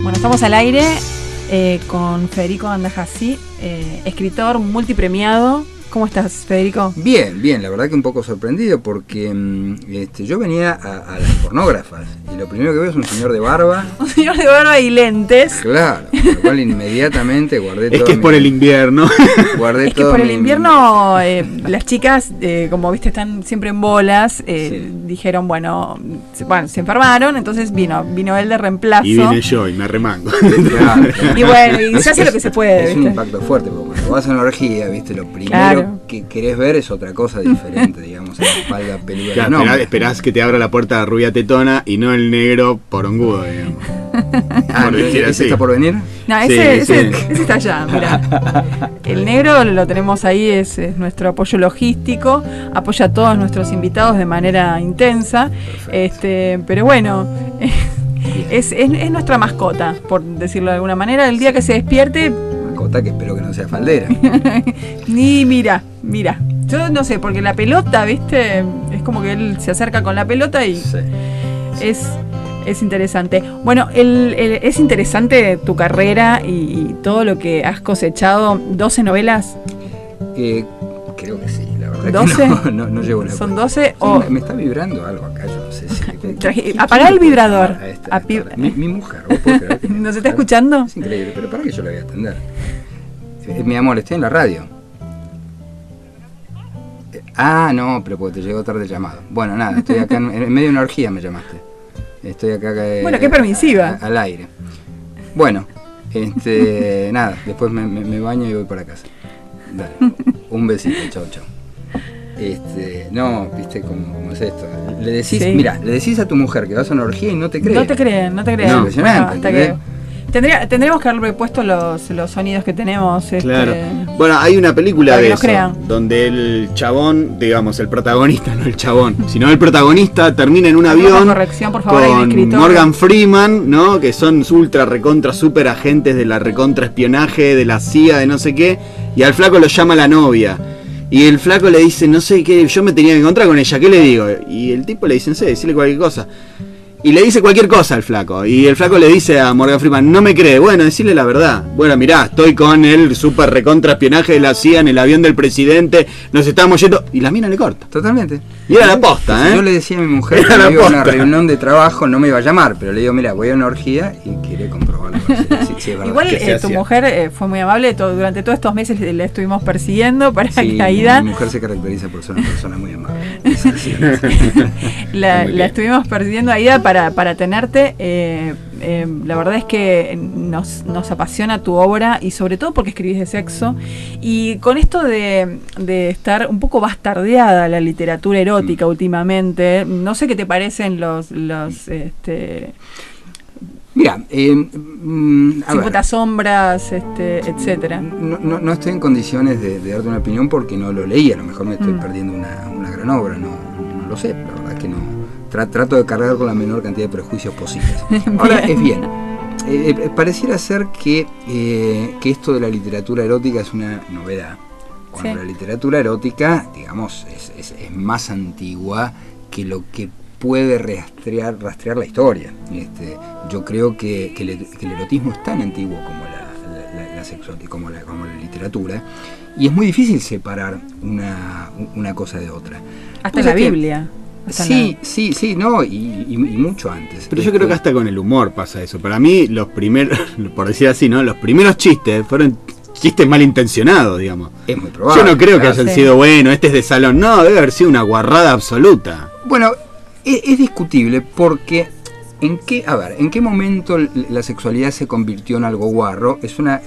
Bueno, estamos al aire con Federico Andajassi, escritor multipremiado. ¿Cómo estás, Federico? Bien, bien, la verdad que un poco sorprendido porque yo venía a las pornógrafas y lo primero que veo es un señor de barba. Un señor de barba y lentes. Claro, con lo cual inmediatamente guardé todo. Es que es por el invierno. Guardé es que todo por el invierno las chicas, como viste, están siempre en bolas, Sí. dijeron, bueno, se enfermaron, entonces vino él de reemplazo. Y vine yo y me remango. Claro, Y bueno, y se hace lo que se puede, Es un ¿viste? impacto fuerte, porque cuando vas a una orgía, viste, lo primero Claro. que querés ver es otra cosa diferente, digamos, a la espalda peluda. Claro, No, esperás que te abra la puerta la rubia tetona y no el negro porongudo, digamos. Por decir ¿ese así. está por venir? No, Sí, ese sí. está allá, mirá. El negro lo tenemos ahí, es nuestro apoyo logístico, apoya a todos nuestros invitados de manera intensa. Pero bueno, es nuestra mascota, por decirlo de alguna manera. El día que se despierte, Mascota que espero que no sea faldera. ni mira. Yo no sé, porque la pelota, ¿viste? Es como que él se acerca con la pelota y Sí. es interesante. Bueno, es interesante tu carrera y todo lo que has cosechado. 12 novelas. Creo que sí, la verdad. 12. Que no llevo la ¿Son cuenta. 12 Sí, o...? me está vibrando algo acá, yo no sé si... Apagá el vibrador. Mi mujer, ¿vos podés creer que ¿Nos está escuchando? Es increíble, pero para que yo la voy a atender. Mi amor, estoy en la radio. No, pero porque te llegó tarde el llamado. Bueno, nada, estoy acá en medio de una orgía, me llamaste. Estoy acá Bueno, qué permisiva. al aire. Bueno, nada, después me baño y voy para casa. Dale, un besito, chau. No, viste cómo es esto. Le decís, Sí. mira, le decís a tu mujer que vas a una orgía y no te cree. No te creen. No, Bueno, impresionante, hasta ¿entendés? que... Tendríamos que haberle puesto los sonidos que tenemos. Claro. Bueno, hay una película Para que de nos eso, crean. donde el chabón, digamos, el protagonista, no el chabón, sino el protagonista termina en un Hacemos avión una corrección, por favor, hay un con escritor. Morgan Freeman, ¿no? Que son ultra recontra super agentes de la recontra espionaje, de la CIA, de no sé qué, y al flaco lo llama la novia. Y el flaco le dice, no sé qué, yo me tenía que encontrar con ella, ¿qué le digo? Y el tipo le dice, no sé, decirle cualquier cosa. Y le dice cualquier cosa al flaco. Y el flaco le dice a Morgan Freeman, no me cree. Bueno, decirle la verdad. Bueno, mirá, estoy con el super recontra espionaje de la CIA en el avión del presidente. Nos estamos yendo. Y la mina le corta. Totalmente. Y era la posta, ¿eh? Yo le decía a mi mujer Era que la me iba a una posta. reunión de trabajo, no me iba a llamar, pero le digo, mira, voy a una orgía y quiere comprobarlo. Si es verdad. Igual que se tu hacía. mujer fue muy amable. Durante todos estos meses la estuvimos persiguiendo para Sí, que Aida mi mujer se caracteriza por ser una persona muy amable. Es así, ¿no? la estuvimos persiguiendo a Aida para tenerte. La verdad es que nos apasiona tu obra y sobre todo porque escribís de sexo. Y con esto de estar un poco bastardeada la literatura erótica últimamente, no sé qué te parecen los Mira, 50 sombras, etcétera. no estoy en condiciones de darte una opinión porque no lo leí, a lo mejor me estoy perdiendo una gran obra, no lo sé, la verdad es que no. Trato de cargar con la menor cantidad de prejuicios posibles. Ahora, es bien, pareciera ser que esto de la literatura erótica es una novedad. Cuando Sí. la literatura erótica, digamos, es más antigua que lo que puede rastrear la historia. Yo creo que el erotismo es tan antiguo como la sexualidad, como la literatura, y es muy difícil separar una cosa de otra. Hasta Pues la es que- Biblia. Sí, no, y mucho antes. Pero yo creo que hasta con el humor pasa eso. Para mí, los primeros, por decir así, ¿no? Los primeros chistes fueron chistes malintencionados, digamos. Es muy probable. Yo no creo que claro. hayan Sí. sido, bueno, este es de salón. No, debe haber sido una guarrada absoluta. Bueno, es discutible porque ¿en qué momento la sexualidad se convirtió en algo guarro? Es una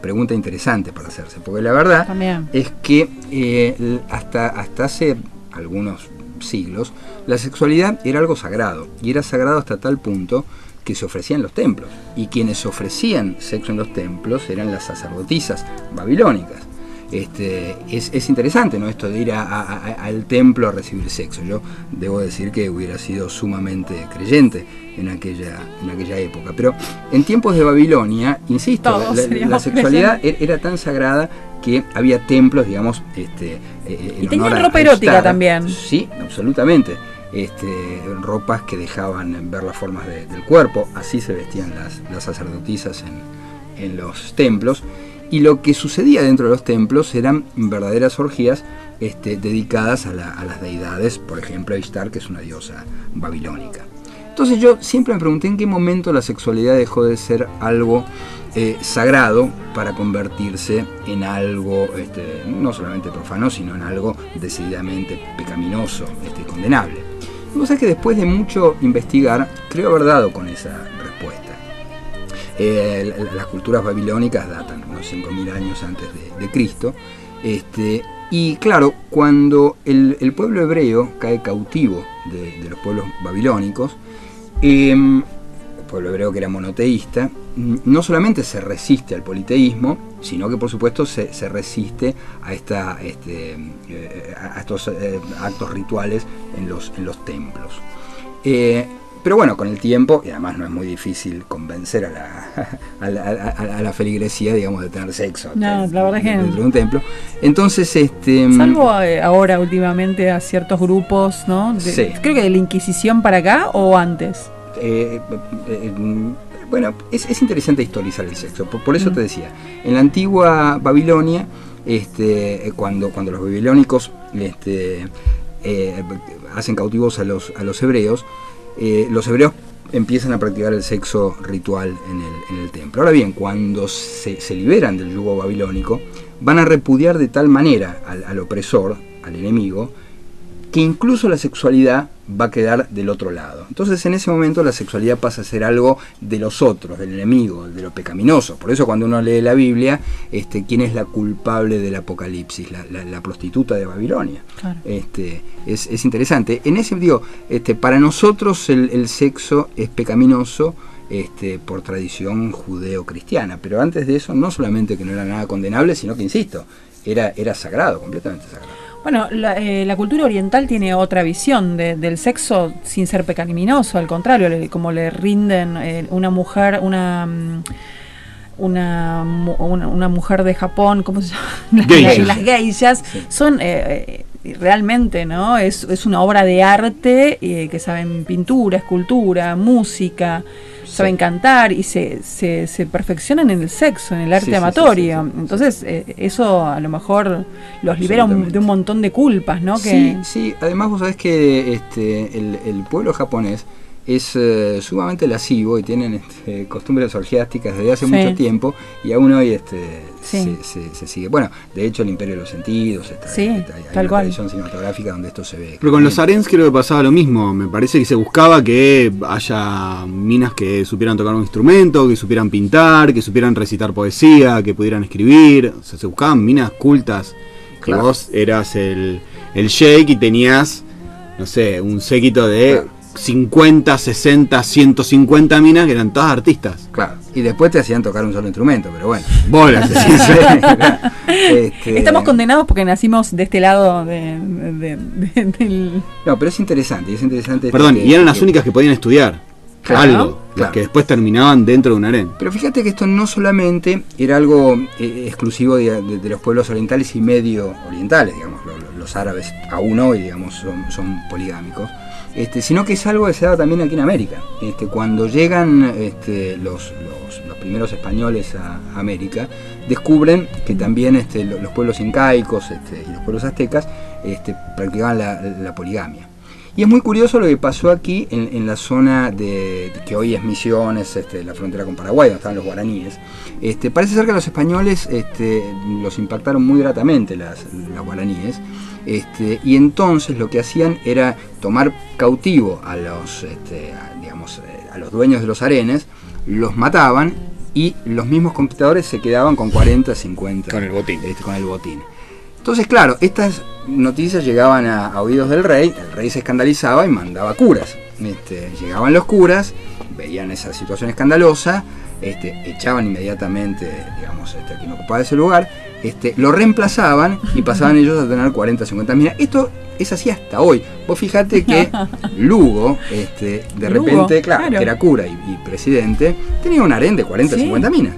pregunta interesante para hacerse, porque la verdad También. es que hasta hace algunos siglos la sexualidad era algo sagrado, y era sagrado hasta tal punto que se ofrecía en los templos, y quienes ofrecían sexo en los templos eran las sacerdotisas babilónicas. Es interesante, ¿no? Esto de ir al templo a recibir sexo. Yo debo decir que hubiera sido sumamente creyente en aquella época. Pero en tiempos de Babilonia, insisto, Todos la seríamos sexualidad era tan sagrada que había templos, digamos, Y en tenían honor ropa a erótica Ostara. también. Sí, absolutamente. ropas que dejaban ver las formas del cuerpo. Así se vestían las sacerdotisas en los templos. Y lo que sucedía dentro de los templos eran verdaderas orgías dedicadas a las deidades, por ejemplo a Ishtar, que es una diosa babilónica. Entonces yo siempre me pregunté en qué momento la sexualidad dejó de ser algo sagrado para convertirse en algo no solamente profano, sino en algo decididamente pecaminoso, condenable. Y vos sabés que después de mucho investigar, creo haber dado con esa respuesta. Las culturas babilónicas datan unos 5.000 años antes de Cristo. Y claro, cuando el pueblo hebreo cae cautivo de los pueblos babilónicos, el pueblo hebreo que era monoteísta, no solamente se resiste al politeísmo, sino que por supuesto se resiste a estos actos rituales en los templos. Pero bueno, con el tiempo, y además no es muy difícil convencer a la feligresía, digamos, de tener sexo la verdad es que dentro de un templo. Entonces, salvo ahora últimamente a ciertos grupos, ¿no? Sí. Creo que de la Inquisición para acá o antes. Bueno, es interesante historizar el sexo. Por eso te decía, en la antigua Babilonia, cuando los babilónicos hacen cautivos a los hebreos empiezan a practicar el sexo ritual en el templo. Ahora bien, cuando se liberan del yugo babilónico, van a repudiar de tal manera al opresor, al enemigo, que incluso la sexualidad va a quedar del otro lado. Entonces en ese momento la sexualidad pasa a ser algo de los otros, del enemigo, de lo pecaminoso. Por eso cuando uno lee la Biblia, ¿quién es la culpable del Apocalipsis? La prostituta de Babilonia. Claro. Es interesante. En ese sentido, para nosotros el sexo es pecaminoso por tradición judeo-cristiana, pero antes de eso no solamente que no era nada condenable, sino que, insisto, era sagrado, completamente sagrado. Bueno, la cultura oriental tiene otra visión del sexo sin ser pecaminoso, al contrario, como le rinden una mujer, una mujer de Japón, ¿cómo se llama? Las geishas, sí. Son realmente, ¿no? Es una obra de arte que saben pintura, escultura, música, sí. Saben cantar y se perfeccionan en el sexo, en el arte amatorio. Sí. Entonces, eso a lo mejor los libera de un montón de culpas, ¿no? Sí. Además vos sabés que el pueblo japonés es sumamente lascivo y tienen costumbres orgiásticas desde hace mucho tiempo, y aún hoy se sigue. Bueno, de hecho el Imperio de los Sentidos, hay una tradición cinematográfica donde esto se ve. Pero con los harems creo que pasaba lo mismo. Me parece que se buscaba que haya minas que supieran tocar un instrumento, que supieran pintar, que supieran recitar poesía, que pudieran escribir. O sea, se buscaban minas cultas. Claro. Que vos eras el sheik y tenías, no sé, un séquito de 50, 60, 150 minas que eran todas artistas. Claro, y después te hacían tocar un solo instrumento, pero bueno. Bolas. Estamos condenados porque nacimos de este lado del... No, pero es interesante. Perdón, y eran las únicas que podían estudiar. Claro. Las que después terminaban dentro de un harén. Pero fíjate que esto no solamente era algo exclusivo de los pueblos orientales y medio orientales, digamos, los árabes aún hoy, digamos, son poligámicos. Sino que es algo que se da también aquí en América. Cuando llegan los primeros españoles a América, descubren que también los pueblos incaicos y los pueblos aztecas practicaban la poligamia. Y es muy curioso lo que pasó aquí en la zona que hoy es Misiones, la frontera con Paraguay, donde estaban los guaraníes. Parece ser que los españoles los impactaron muy gratamente las guaraníes. Y entonces lo que hacían era tomar cautivo a los dueños de los harenes, los mataban y los mismos conquistadores se quedaban con 40, 50 con el botín. Con el botín. Entonces, claro, estas noticias llegaban a oídos del rey, el rey se escandalizaba y mandaba curas. Llegaban los curas, veían esa situación escandalosa, echaban inmediatamente, digamos, a quien ocupaba ese lugar, lo reemplazaban y pasaban ellos a tener 40, 50 minas. Esto es así hasta hoy. Vos fijate que Lugo, de repente, claro, que era cura y presidente, tenía un harén de 40, 50 minas.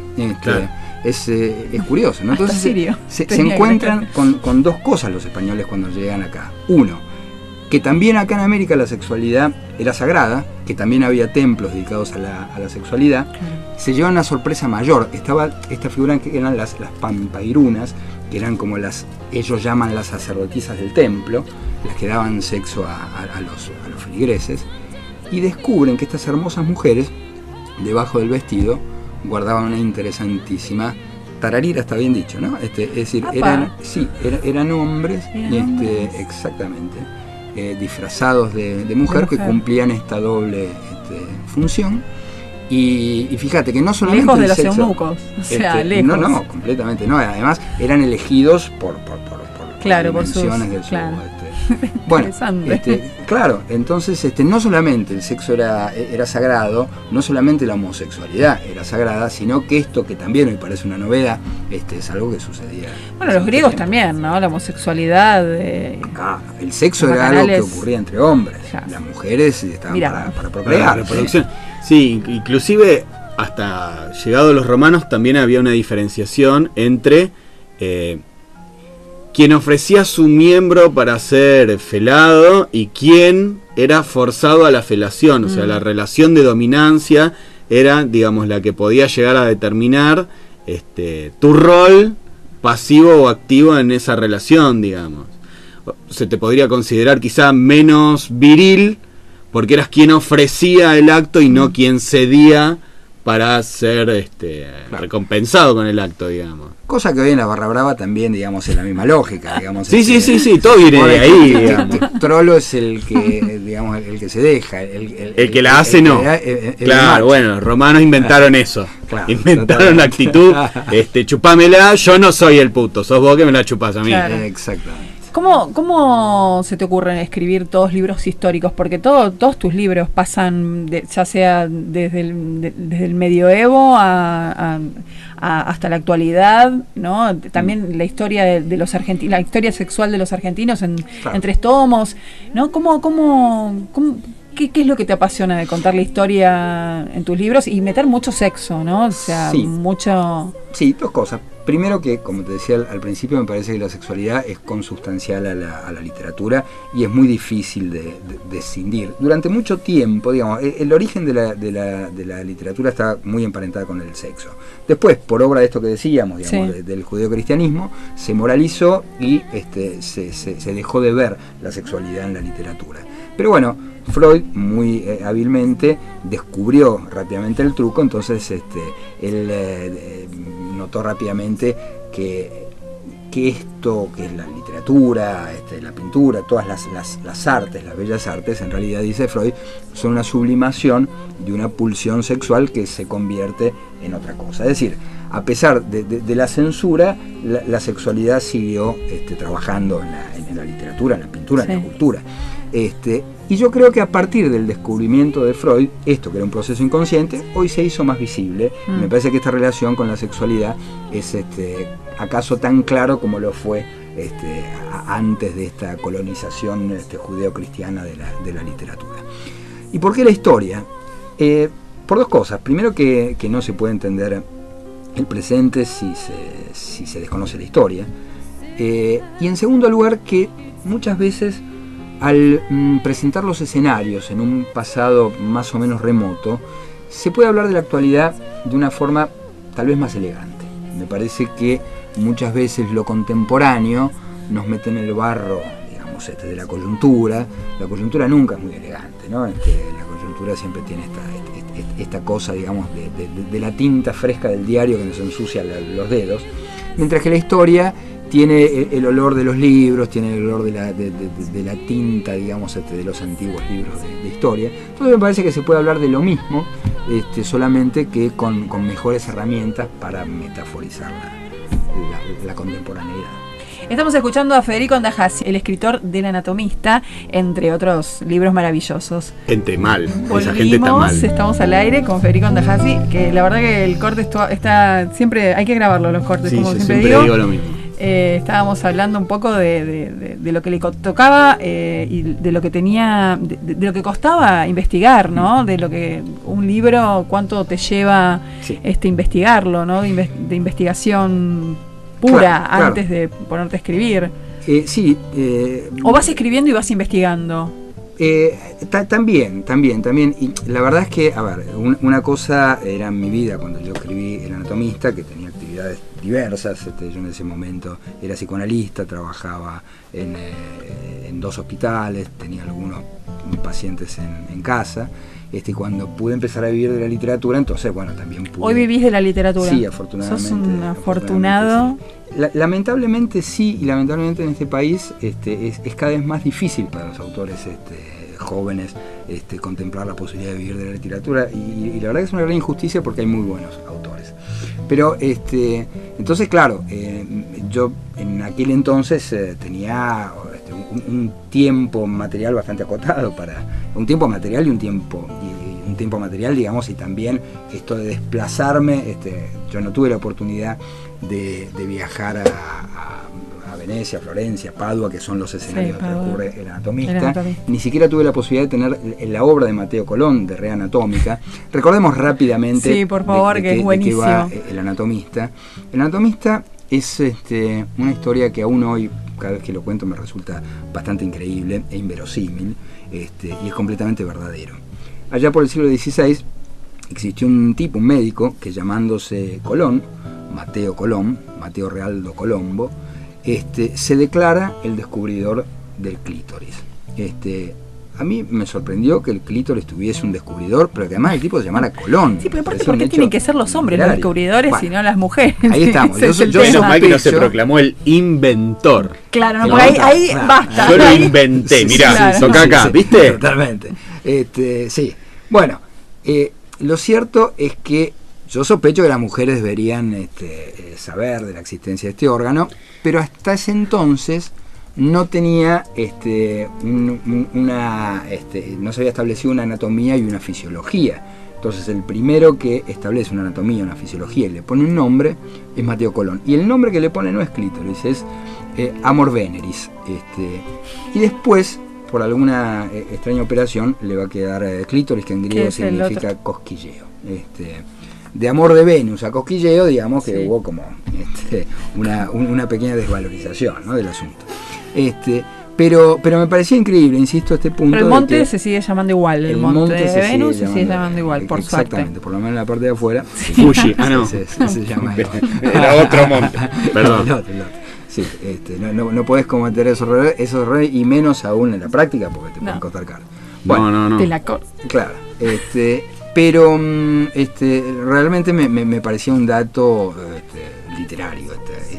Es curioso, ¿no? Entonces se encuentran con dos cosas los españoles cuando llegan acá. Uno, que también acá en América la sexualidad era sagrada, que también había templos dedicados a la sexualidad, se lleva una sorpresa mayor. Estaba esta figura que eran las pampairunas, que eran como ellos llaman las sacerdotisas del templo, las que daban sexo a los feligreses, y descubren que estas hermosas mujeres, debajo del vestido, guardaban una interesantísima tararira, está bien dicho, ¿no? Es decir, eran hombres, exactamente, disfrazados de mujer que cumplían esta doble función. Y fíjate que no solamente lejos de los eunucos, o sea, lejos. No, completamente no. Además, eran elegidos por dimensiones del claro. Bueno, claro, entonces no solamente el sexo era sagrado, no solamente la homosexualidad era sagrada, sino que esto, que también hoy parece una novedad, es algo que sucedía. Bueno, los griegos también, ¿no? La homosexualidad. El sexo era algo que ocurría entre hombres. Claro. Las mujeres estaban para procrear. Para reproducción. Sí, inclusive hasta llegados los romanos también había una diferenciación entre quien ofrecía su miembro para ser felado y quien era forzado a la felación. O sea, la relación de dominancia era, digamos, la que podía llegar a determinar tu rol pasivo o activo en esa relación, digamos. Se te podría considerar quizá menos viril porque eras quien ofrecía el acto y no quien cedía para ser recompensado con el acto, digamos. Cosa que hoy en la Barra Brava también, digamos, es la misma lógica, digamos. Sí, todo viene de ahí, digamos. Trollo es el que, digamos, el que se deja. El que la hace no. Claro, bueno, los romanos inventaron eso. Claro, inventaron la actitud, chupámela, yo no soy el puto, sos vos que me la chupás a mí. Claro. Exactamente. ¿Cómo se te ocurre escribir todos libros históricos? Porque todos tus libros pasan, ya sea desde el medioevo hasta la actualidad, ¿no? También la historia de los argentinos, la historia sexual de los argentinos en 3 tomos, ¿no? ¿Qué es lo que te apasiona de contar la historia en tus libros y meter mucho sexo, ¿no? O sea, mucho... Sí, 2 cosas. Primero que, como te decía al principio, me parece que la sexualidad es consustancial a la literatura y es muy difícil de escindir. Durante mucho tiempo, digamos, el origen de la literatura está muy emparentada con el sexo. Después, por obra de esto que decíamos, digamos, del judeocristianismo, se moralizó y se dejó de ver la sexualidad en la literatura. Pero bueno, Freud muy hábilmente descubrió rápidamente el truco, entonces él notó rápidamente que esto, que es la literatura, la pintura, todas las artes, las bellas artes, en realidad, dice Freud, son una sublimación de una pulsión sexual que se convierte en otra cosa. Es decir, a pesar de la censura, la sexualidad siguió trabajando en la literatura, en la pintura, en la cultura. Y yo creo que a partir del descubrimiento de Freud, esto que era un proceso inconsciente, hoy se hizo más visible. Me parece que esta relación con la sexualidad es acaso tan claro como lo fue antes de esta colonización judeo-cristiana de la literatura. ¿Y por qué la historia? Por 2 cosas. Primero, que no se puede entender el presente si se desconoce la historia. Y en segundo lugar, que muchas veces al presentar los escenarios en un pasado más o menos remoto, se puede hablar de la actualidad de una forma tal vez más elegante. Me parece que muchas veces lo contemporáneo nos mete en el barro, digamos, de la coyuntura. La coyuntura nunca es muy elegante, ¿no? La coyuntura siempre tiene esta cosa, digamos, de la tinta fresca del diario que nos ensucia los dedos, mientras que la historia tiene el olor de los libros, tiene el olor de la tinta, digamos, de los antiguos libros de historia. Entonces me parece que se puede hablar de lo mismo, solamente que con mejores herramientas para metaforizar la contemporaneidad. Estamos escuchando a Federico Andajasi, el escritor del Anatomista, entre otros libros maravillosos. Gente mal, esa gente está mal. Estamos al aire con Federico Andajasi, que la verdad que el corte está siempre, hay que grabarlo los cortes, sí, como siempre digo lo mismo. Estábamos hablando un poco de lo que le tocaba y de lo que tenía, de lo que costaba investigar, ¿no? De lo que un libro, cuánto te lleva investigarlo, ¿no? De investigación pura, claro, antes de ponerte a escribir. Sí. ¿O vas escribiendo y vas investigando? También. Y la verdad es que, a ver, una cosa era mi vida cuando yo escribí El Anatomista, que tenía actividades diversas. Yo en ese momento era psicoanalista, trabajaba en 2 hospitales, tenía algunos pacientes en casa. Y cuando pude empezar a vivir de la literatura, entonces, bueno, también pude... ¿Hoy vivís de la literatura? Sí, afortunadamente. ¿Sos un afortunado? Sí. Lamentablemente sí, y lamentablemente en este país es cada vez más difícil para los autores jóvenes contemplar la posibilidad de vivir de la literatura, y la verdad que es una gran injusticia porque hay muy buenos autores. Pero entonces, claro, yo en aquel entonces tenía un tiempo material bastante acotado, un tiempo material y un tiempo material, digamos, y también esto de desplazarme. Yo no tuve la oportunidad de viajar a Venecia, Florencia, Padua, que son los escenarios donde ocurre El Anatomista. Ni siquiera tuve la posibilidad de tener la obra de Mateo Colón, de Red Anatómica. Recordemos rápidamente, sí, por favor, que es buenísimo, de qué va El Anatomista. El Anatomista es una historia que aún hoy, cada vez que lo cuento, me resulta bastante increíble e inverosímil, y es completamente verdadero. Allá por el siglo XVI existió un médico, que llamándose Colón, Mateo Realdo Colombo, se declara el descubridor del clítoris. A mí me sorprendió que el clítoris tuviese un descubridor, pero que además el tipo se llamara Colón. Sí, pero aparte, ¿por qué tienen que ser los hombres los descubridores y no las mujeres? Ahí estamos. Menos mal que no se proclamó el inventor. Claro, no, ahí basta. Yo lo inventé, mirá, toca acá, ¿viste? Totalmente. Sí. Bueno, lo cierto es que yo sospecho que las mujeres deberían saber de la existencia de este órgano, pero hasta ese entonces no tenía no se había establecido una anatomía y una fisiología. Entonces el primero que establece una anatomía, una fisiología y le pone un nombre es Mateo Colón. Y el nombre que le pone no es clítoris, es Amor Veneris. Y después, por alguna extraña operación, le va a quedar clítoris, que en griego significa cosquilleo. De Amor de Venus a cosquilleo, digamos que hubo como una pequeña desvalorización, ¿no?, del asunto. Pero me parecía increíble, insisto, este punto. Pero el monte se sigue llamando igual, el monte de Venus se sigue llamando igual, por suerte. Exactamente, por lo menos en la parte de afuera. Fuji, no. Se llama igual. Era otro monte, perdón. El otro. Sí, no podés cometer esos errores, y menos aún en la práctica, porque te pueden costar caro. Bueno, no. Te la corto. Claro, pero realmente me parecía un dato literario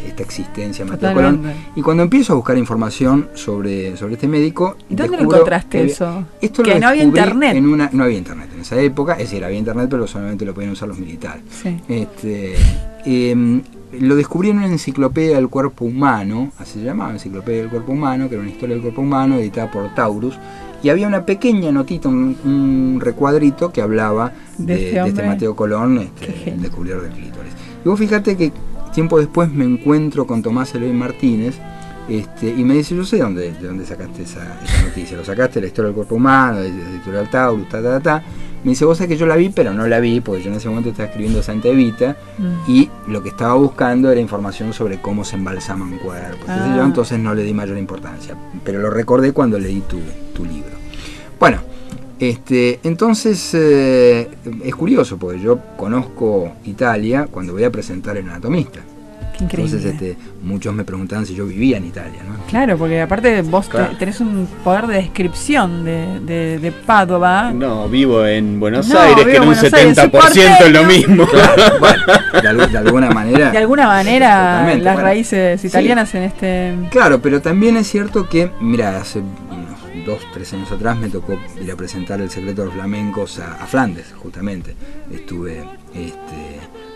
esta existencia de Mateo Colón. Y cuando empiezo a buscar información sobre este médico, ¿y dónde lo encontraste eso? Esto que no había internet. No había internet en esa época, es decir, había internet, pero solamente lo podían usar los militares. Sí. Lo descubrí en una enciclopedia del cuerpo humano, así se llamaba, Enciclopedia del Cuerpo Humano, que era una historia del cuerpo humano editada por Taurus. Y había una pequeña notita, un recuadrito que hablaba de este Mateo Colón, el descubridor del clítoris. Y vos fíjate que tiempo después me encuentro con Tomás Eloy Martínez, y me dice: yo sé de dónde sacaste esa noticia. Lo sacaste de la historia del cuerpo humano, de la editorial Taurus, Me dice: vos sabés que yo la vi, pero no la vi porque yo en ese momento estaba escribiendo Santa Evita, y lo que estaba buscando era información sobre cómo se embalsaman cuerpos. Entonces no le di mayor importancia, pero lo recordé cuando leí tu libro. Bueno, entonces es curioso porque yo conozco Italia cuando voy a presentar El Anatomista. Qué increíble. Entonces muchos me preguntaban si yo vivía en Italia, ¿no? Claro, porque aparte vos tenés un poder de descripción de Padova. No, vivo en Buenos Aires, que en un 70% es lo mismo. Claro, bueno, de alguna manera. De alguna manera las raíces italianas en Claro, pero también es cierto que, mira, hace unos 2-3 años atrás me tocó ir a presentar El secreto de los flamencos a Flandes, justamente. Estuve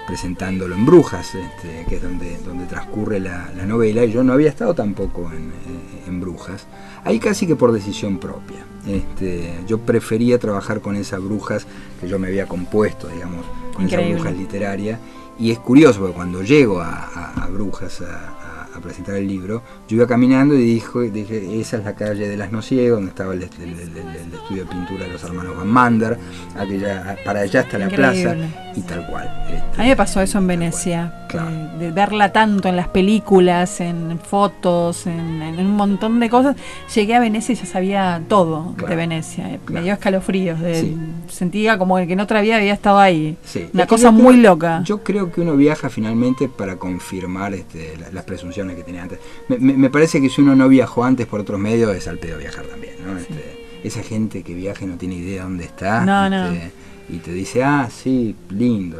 presentándolo en Brujas, que es donde transcurre la novela, y yo no había estado tampoco en Brujas. Ahí casi que por decisión propia. Yo prefería trabajar con esas brujas que yo me había compuesto, digamos, con esas brujas literarias. Y es curioso porque cuando llego a Brujas a a presentar el libro, yo iba caminando y dije, esa es la calle de Las Nociegos, donde estaba el estudio de pintura de los hermanos Van Mander, para allá está la plaza, y tal cual. A mí me pasó eso en Venecia, claro. de verla tanto en las películas, en fotos, en un montón de cosas. Llegué a Venecia y ya sabía todo, claro, de Venecia. Claro. Me dio escalofríos, sentía como que en otra vida había estado ahí. Sí. Una cosa muy loca. Yo creo que uno viaja finalmente para confirmar las presunciones que tenía antes. Me parece que si uno no viajó antes por otros medios, es al pedo viajar también, ¿no? Sí. Esa gente que viaja y no tiene idea dónde está. No. Y te dice, sí, lindo,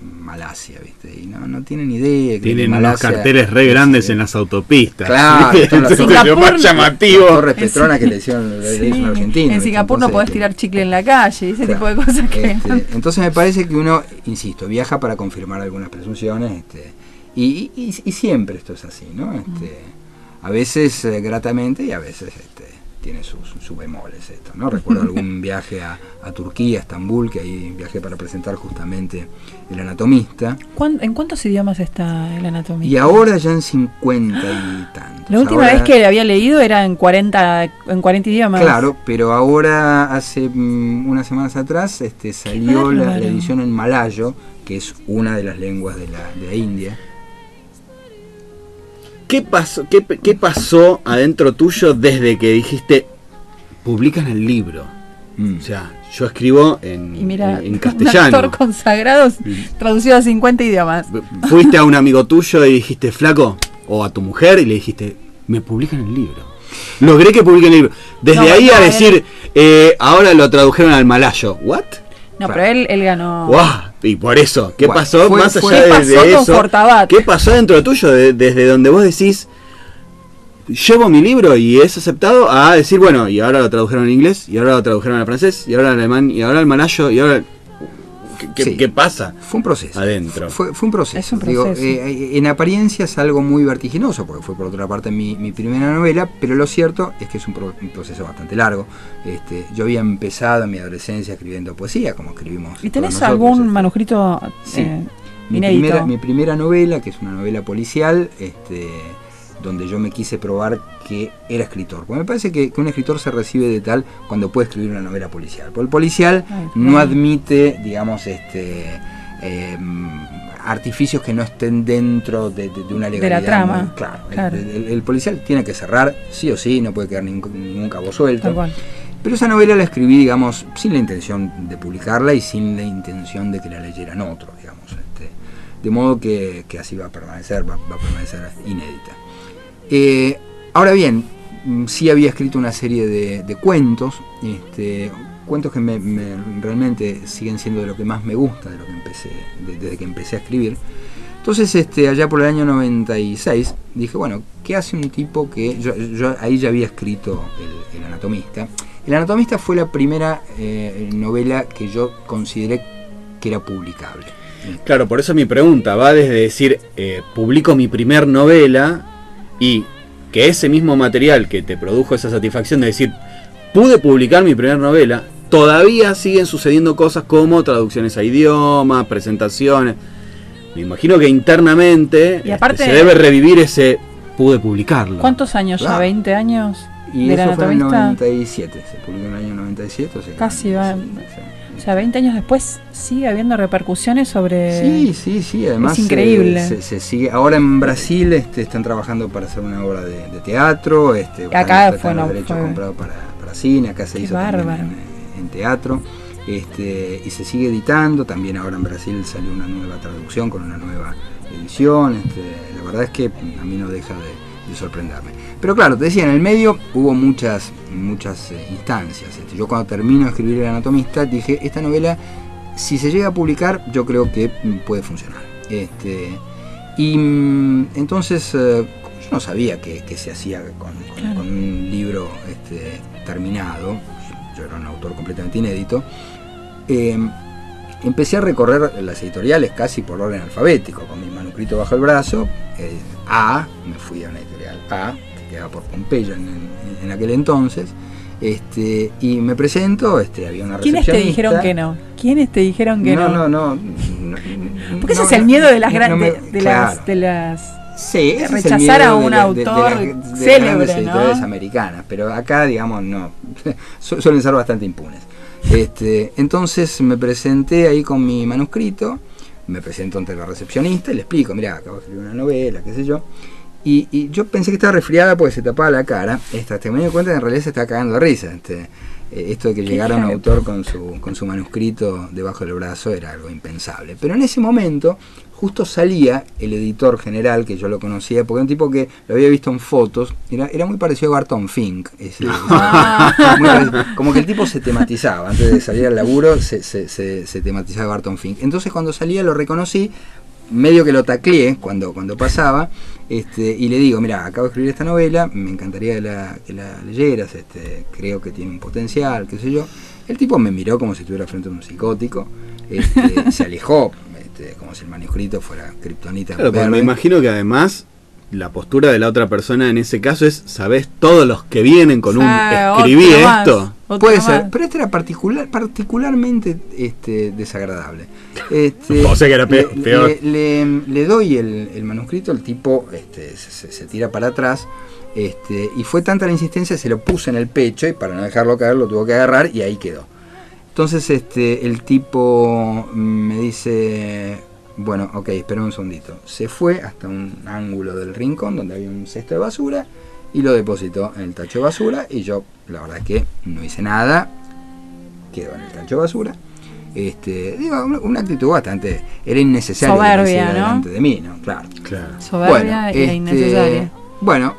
Malasia, ¿viste? Y no tienen idea. Tienen unos carteles re grandes en las autopistas. Claro, Singapur, más llamativo. Torres Petronas que le hicieron argentino. En Singapur no podés tirar chicle en la calle, ese tipo de cosas que... Entonces me parece que uno, insisto, viaja para confirmar algunas presunciones, y siempre esto es así, ¿no? A veces gratamente y a veces tiene sus bemoles esto, ¿no? Recuerdo algún viaje a Turquía, a Estambul, que ahí viajé para presentar justamente El Anatomista. ¿En cuántos idiomas está El Anatomista? Y ahora ya en 50 y tantos. La última vez que había leído era en 40 idiomas. Claro, pero ahora hace unas semanas atrás salió la edición en malayo, que es una de las lenguas de la India. ¿Qué pasó adentro tuyo desde que dijiste, publican el libro? O sea, yo escribo en castellano. Un actor consagrado traducido a 50 idiomas. Fuiste a un amigo tuyo y dijiste, flaco, o a tu mujer, y le dijiste, me publican el libro. Logré que publiquen el libro. Desde ahí a decir, ahora lo tradujeron al malayo. ¿What? No, pero él ganó. ¡Wow! Y por eso, ¿qué pasó más allá de eso? ¿Qué pasó dentro tuyo desde donde vos decís, llevo mi libro y es aceptado, a decir, bueno, y ahora lo tradujeron en inglés, y ahora lo tradujeron al francés, y ahora al alemán, y ahora al malayo, y ahora... ¿Qué pasa? Fue un proceso. Adentro. Fue un proceso. Es un proceso. Digo, en apariencia es algo muy vertiginoso, porque fue por otra parte mi primera novela, pero lo cierto es que es un proceso bastante largo. Yo había empezado en mi adolescencia escribiendo poesía, como escribimos. ¿Y tenés algún manuscrito inédito? Mi primera novela, que es una novela policial, donde yo me quise probar que era escritor. Porque me parece que un escritor se recibe de tal cuando puede escribir una novela policial. Porque el policial no admite, digamos, artificios que no estén dentro de una legalidad. De la trama. Claro. El policial tiene que cerrar, sí o sí, no puede quedar ningún cabo suelto. Pero esa novela la escribí, digamos, sin la intención de publicarla y sin la intención de que la leyeran otros, digamos. De modo que así va a permanecer inédita. Ahora bien, sí había escrito una serie de cuentos, cuentos que realmente siguen siendo de lo que más me gusta, de lo que desde que empecé a escribir. Entonces, allá por el año 96, dije, bueno, ¿qué hace un tipo que... Yo ahí ya había escrito El Anatomista. El Anatomista fue la primera novela que yo consideré que era publicable. Claro, por eso mi pregunta va desde decir, publico mi primer novela y que ese mismo material que te produjo esa satisfacción de decir, pude publicar mi primera novela, todavía siguen sucediendo cosas como traducciones a idioma, presentaciones. Me imagino que internamente y aparte, se debe revivir ese pude publicarlo. ¿Cuántos años ya? ¿20 años? Y eso fue en el 97, se publicó en el año 97. O sea, casi va. O sea, 20 años después sigue habiendo repercusiones sobre... Sí, además es increíble. Se sigue. Ahora en Brasil están trabajando para hacer una obra de teatro. Acá fue los derechos comprados para cine, acá se hizo también en teatro. Y se sigue editando. También ahora en Brasil salió una nueva traducción con una nueva edición. La verdad es que a mí no deja de sorprenderme. Pero claro, te decía, en el medio hubo muchas instancias. Yo cuando termino de escribir El Anatomista dije, esta novela, si se llega a publicar, yo creo que puede funcionar. Y entonces, yo no sabía qué se hacía con un libro terminado. Yo era un autor completamente inédito. Empecé a recorrer las editoriales casi por orden alfabético, con mi manuscrito bajo el brazo. Me fui a una editorial A, que quedaba por Pompeya en aquel entonces, y me presento, había una recepcionista. ¿Quiénes te dijeron que no? ¿Quiénes te dijeron que no? No. Porque ese es el miedo de las grandes, de las Sí, rechazar a un autor célebre, las editoriales americanas, pero acá, digamos, no, suelen ser bastante impunes. Entonces me presenté ahí con mi manuscrito, me presento ante la recepcionista y le explico, mirá, acabo de escribir una novela, qué sé yo. Y yo pensé que estaba resfriada porque se tapaba la cara, hasta que me di cuenta que en realidad se estaba cagando de risa. Esto de que llegara un autor con su manuscrito debajo del brazo era algo impensable. Pero en ese momento justo salía el editor general, que yo lo conocía, porque era un tipo que lo había visto en fotos, era muy parecido a Barton Fink. Como que el tipo se tematizaba, antes de salir al laburo se tematizaba Barton Fink. Entonces cuando salía lo reconocí, medio que lo tacleé cuando pasaba, y le digo, mira, acabo de escribir esta novela, me encantaría que la leyeras, creo que tiene un potencial, qué sé yo. El tipo me miró como si estuviera frente a un psicótico, se alejó, como si el manuscrito fuera kriptonita. Claro, pero me imagino que además la postura de la otra persona en ese caso es, ¿sabés todos los que vienen con un escribí esto? Puede ser, pero este era particularmente desagradable. O sea que era peor. Le doy el manuscrito, el tipo se tira para atrás, y fue tanta la insistencia, se lo puse en el pecho y para no dejarlo caer lo tuvo que agarrar y ahí quedó. Entonces el tipo me dice, bueno, ok, espera un segundito. Se fue hasta un ángulo del rincón donde había un cesto de basura y lo depositó en el tacho de basura, y yo la verdad es que no hice nada, quedó en el tacho de basura. Digo, una actitud bastante, era innecesaria, soberbia, ¿no? Delante de mí, ¿no? Claro. Soberbia e innecesaria. Bueno,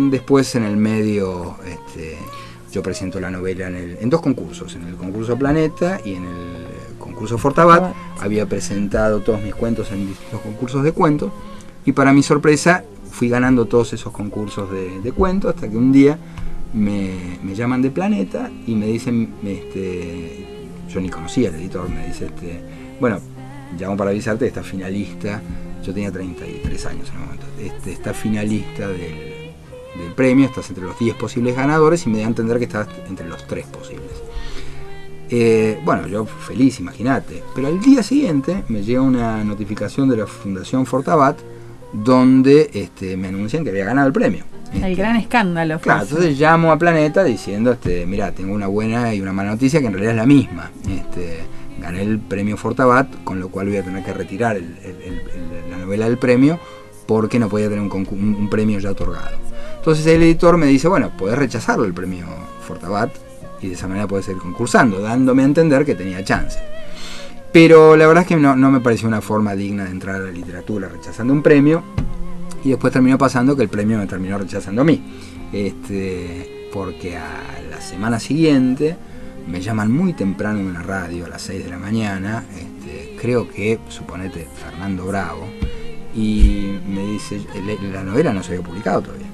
después en el medio yo presento la novela en dos concursos, en el concurso Planeta y en el concurso Fortabat. Había presentado todos mis cuentos en distintos concursos de cuentos, y para mi sorpresa fui ganando todos esos concursos de cuentos, hasta que un día me llaman de Planeta y me dicen, yo ni conocía al editor, me dice, bueno, llamo para avisarte, está finalista, yo tenía 33 años en el momento, está finalista del premio, estás entre los 10 posibles ganadores, y me da a entender que estás entre los 3 posibles. Bueno, yo feliz, imagínate, pero al día siguiente me llega una notificación de la Fundación Fortabat donde me anuncian que había ganado el premio. El gran escándalo. Claro, entonces llamo a Planeta diciendo, mira, tengo una buena y una mala noticia, que en realidad es la misma. Gané el premio Fortabat, con lo cual voy a tener que retirar la novela del premio, porque no podía tener un premio ya otorgado. Entonces el editor me dice, bueno, podés rechazarlo el premio Fortabat y de esa manera podés seguir concursando, dándome a entender que tenía chance. Pero la verdad es que no me pareció una forma digna de entrar a la literatura, rechazando un premio, y después terminó pasando que el premio me terminó rechazando a mí. Porque a la semana siguiente me llaman muy temprano en una radio, a las 6 de la mañana, creo que, suponete, Fernando Bravo, y me dice, la novela no se había publicado todavía.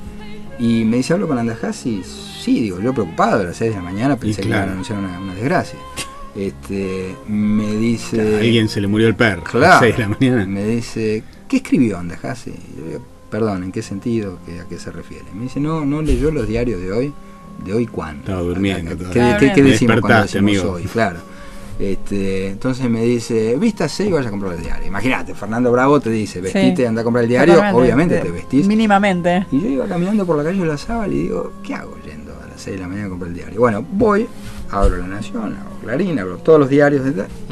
Y me dice, ¿hablo con Andajasi? Sí, digo, yo preocupado, a las 6 de la mañana pensé que iban a anunciar una desgracia. Me dice... Claro, a alguien se le murió el perro, claro, a las 6 de la mañana. Me dice, ¿qué escribió Andajasi? Yo digo, perdón, ¿en qué sentido? ¿A qué se refiere? Me dice, no leyó los diarios de hoy. ¿De hoy cuándo? Estaba durmiendo. ¿Qué decimos cuando decimos amigo? Hoy? Claro. Entonces me dice, vístase y vaya a comprar el diario. Imagínate, Fernando Bravo te dice, vestite, sí, anda a comprar el diario, obviamente te vestís. Mínimamente. Y yo iba caminando por la calle de La Sábal y digo, ¿qué hago yendo a las 6 de la mañana a comprar el diario? Bueno, voy, abro La Nación, abro Clarín, abro todos los diarios,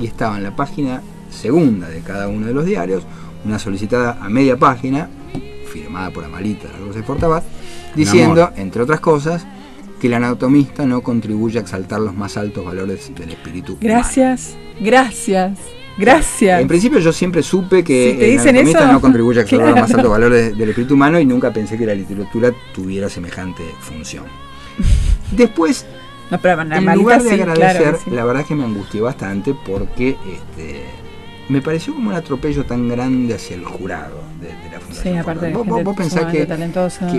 y estaba en la página segunda de cada uno de los diarios una solicitada a media página, firmada por Amalita de la Cruz de Fortabat, diciendo, entre otras cosas, que el anatomista no contribuye a exaltar los más altos valores del espíritu humano. Gracias. En principio yo siempre supe que si el anatomista eso, no contribuye a exaltar los más altos valores del espíritu humano, y nunca pensé que la literatura tuviera semejante función. Después, no, pero en lugar de agradecer, la verdad es que me angustié bastante, porque me pareció como un atropello tan grande hacia el jurado de la Fundación. Sí, aparte de vos pensás que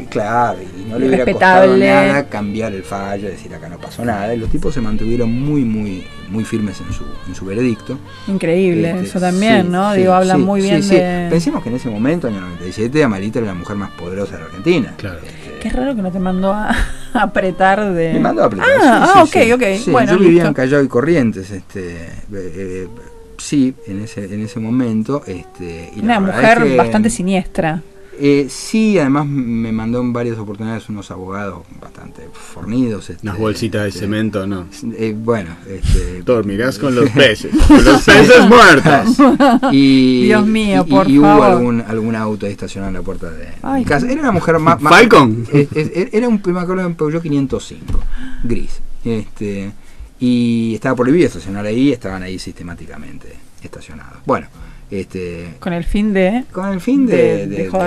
claro, y no le hubiera costado nada cambiar el fallo, decir acá no pasó nada, y los tipos se mantuvieron muy firmes en su veredicto. Increíble, eso también, sí, ¿no? Sí, digo, hablan sí, muy bien de... Pensemos que en ese momento, año 97, Amalita era la mujer más poderosa de la Argentina. Claro. Qué raro que no te mandó a apretar de... Me mandó a apretar, ok. Sí, bueno, yo vivía en Callao y Corrientes, sí, en ese momento, y una mujer bastante siniestra. Sí, además me mandó en varias oportunidades unos abogados bastante fornidos. Unas bolsitas de cemento, ¿no? Bueno, dormirás con los peces, muertos. Dios mío, por y favor. hubo algún auto ahí estacionado en la puerta de mi casa. Era una mujer más... ¿Falcon? Era un Peugeot 505, gris. Y estaba prohibido estacionar ahí, estaban ahí sistemáticamente estacionados. Bueno, con el fin de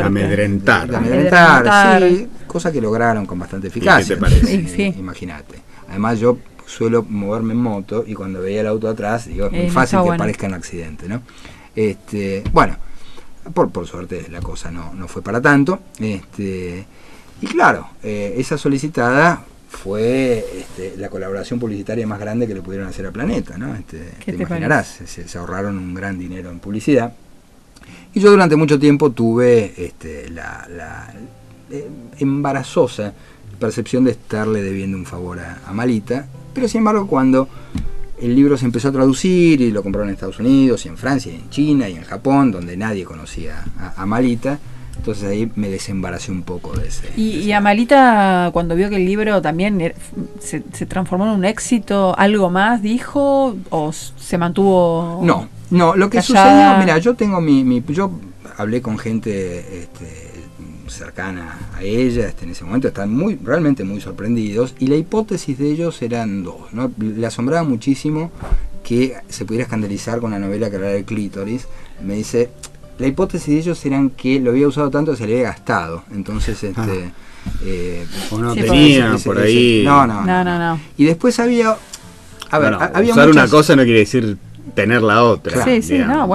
amedrentar. De amedrentar, sí, cosa que lograron con bastante eficacia. ¿Qué te parece? Sí. Imagínate. Además yo suelo moverme en moto y cuando veía el auto atrás, digo, es muy fácil que parezca un accidente, ¿no? Bueno, por suerte la cosa no fue para tanto. Y claro, esa solicitada fue la colaboración publicitaria más grande que le pudieron hacer a Planeta, ¿no? Te imaginarás, se ahorraron un gran dinero en publicidad. Y yo durante mucho tiempo tuve la embarazosa percepción de estarle debiendo un favor a Malita, pero sin embargo cuando el libro se empezó a traducir y lo compraron en Estados Unidos y en Francia y en China y en Japón, donde nadie conocía a Malita, entonces ahí me desembaracé un poco de ese. Y a Malita, cuando vio que el libro también se transformó en un éxito, ¿algo más dijo o se mantuvo? No, lo que callada? sucedió, mira, yo tengo yo hablé con gente cercana a ella en ese momento, están realmente muy sorprendidos, y la hipótesis de ellos eran dos, ¿no? Le asombraba muchísimo que se pudiera escandalizar con la novela que era del clítoris. Me dice, la hipótesis de ellos eran que lo había usado tanto que se le había gastado, entonces o no sí, tenía por ahí. No. Y después había había usar una cosa no quiere decir tener la otra. Claro, sí, no.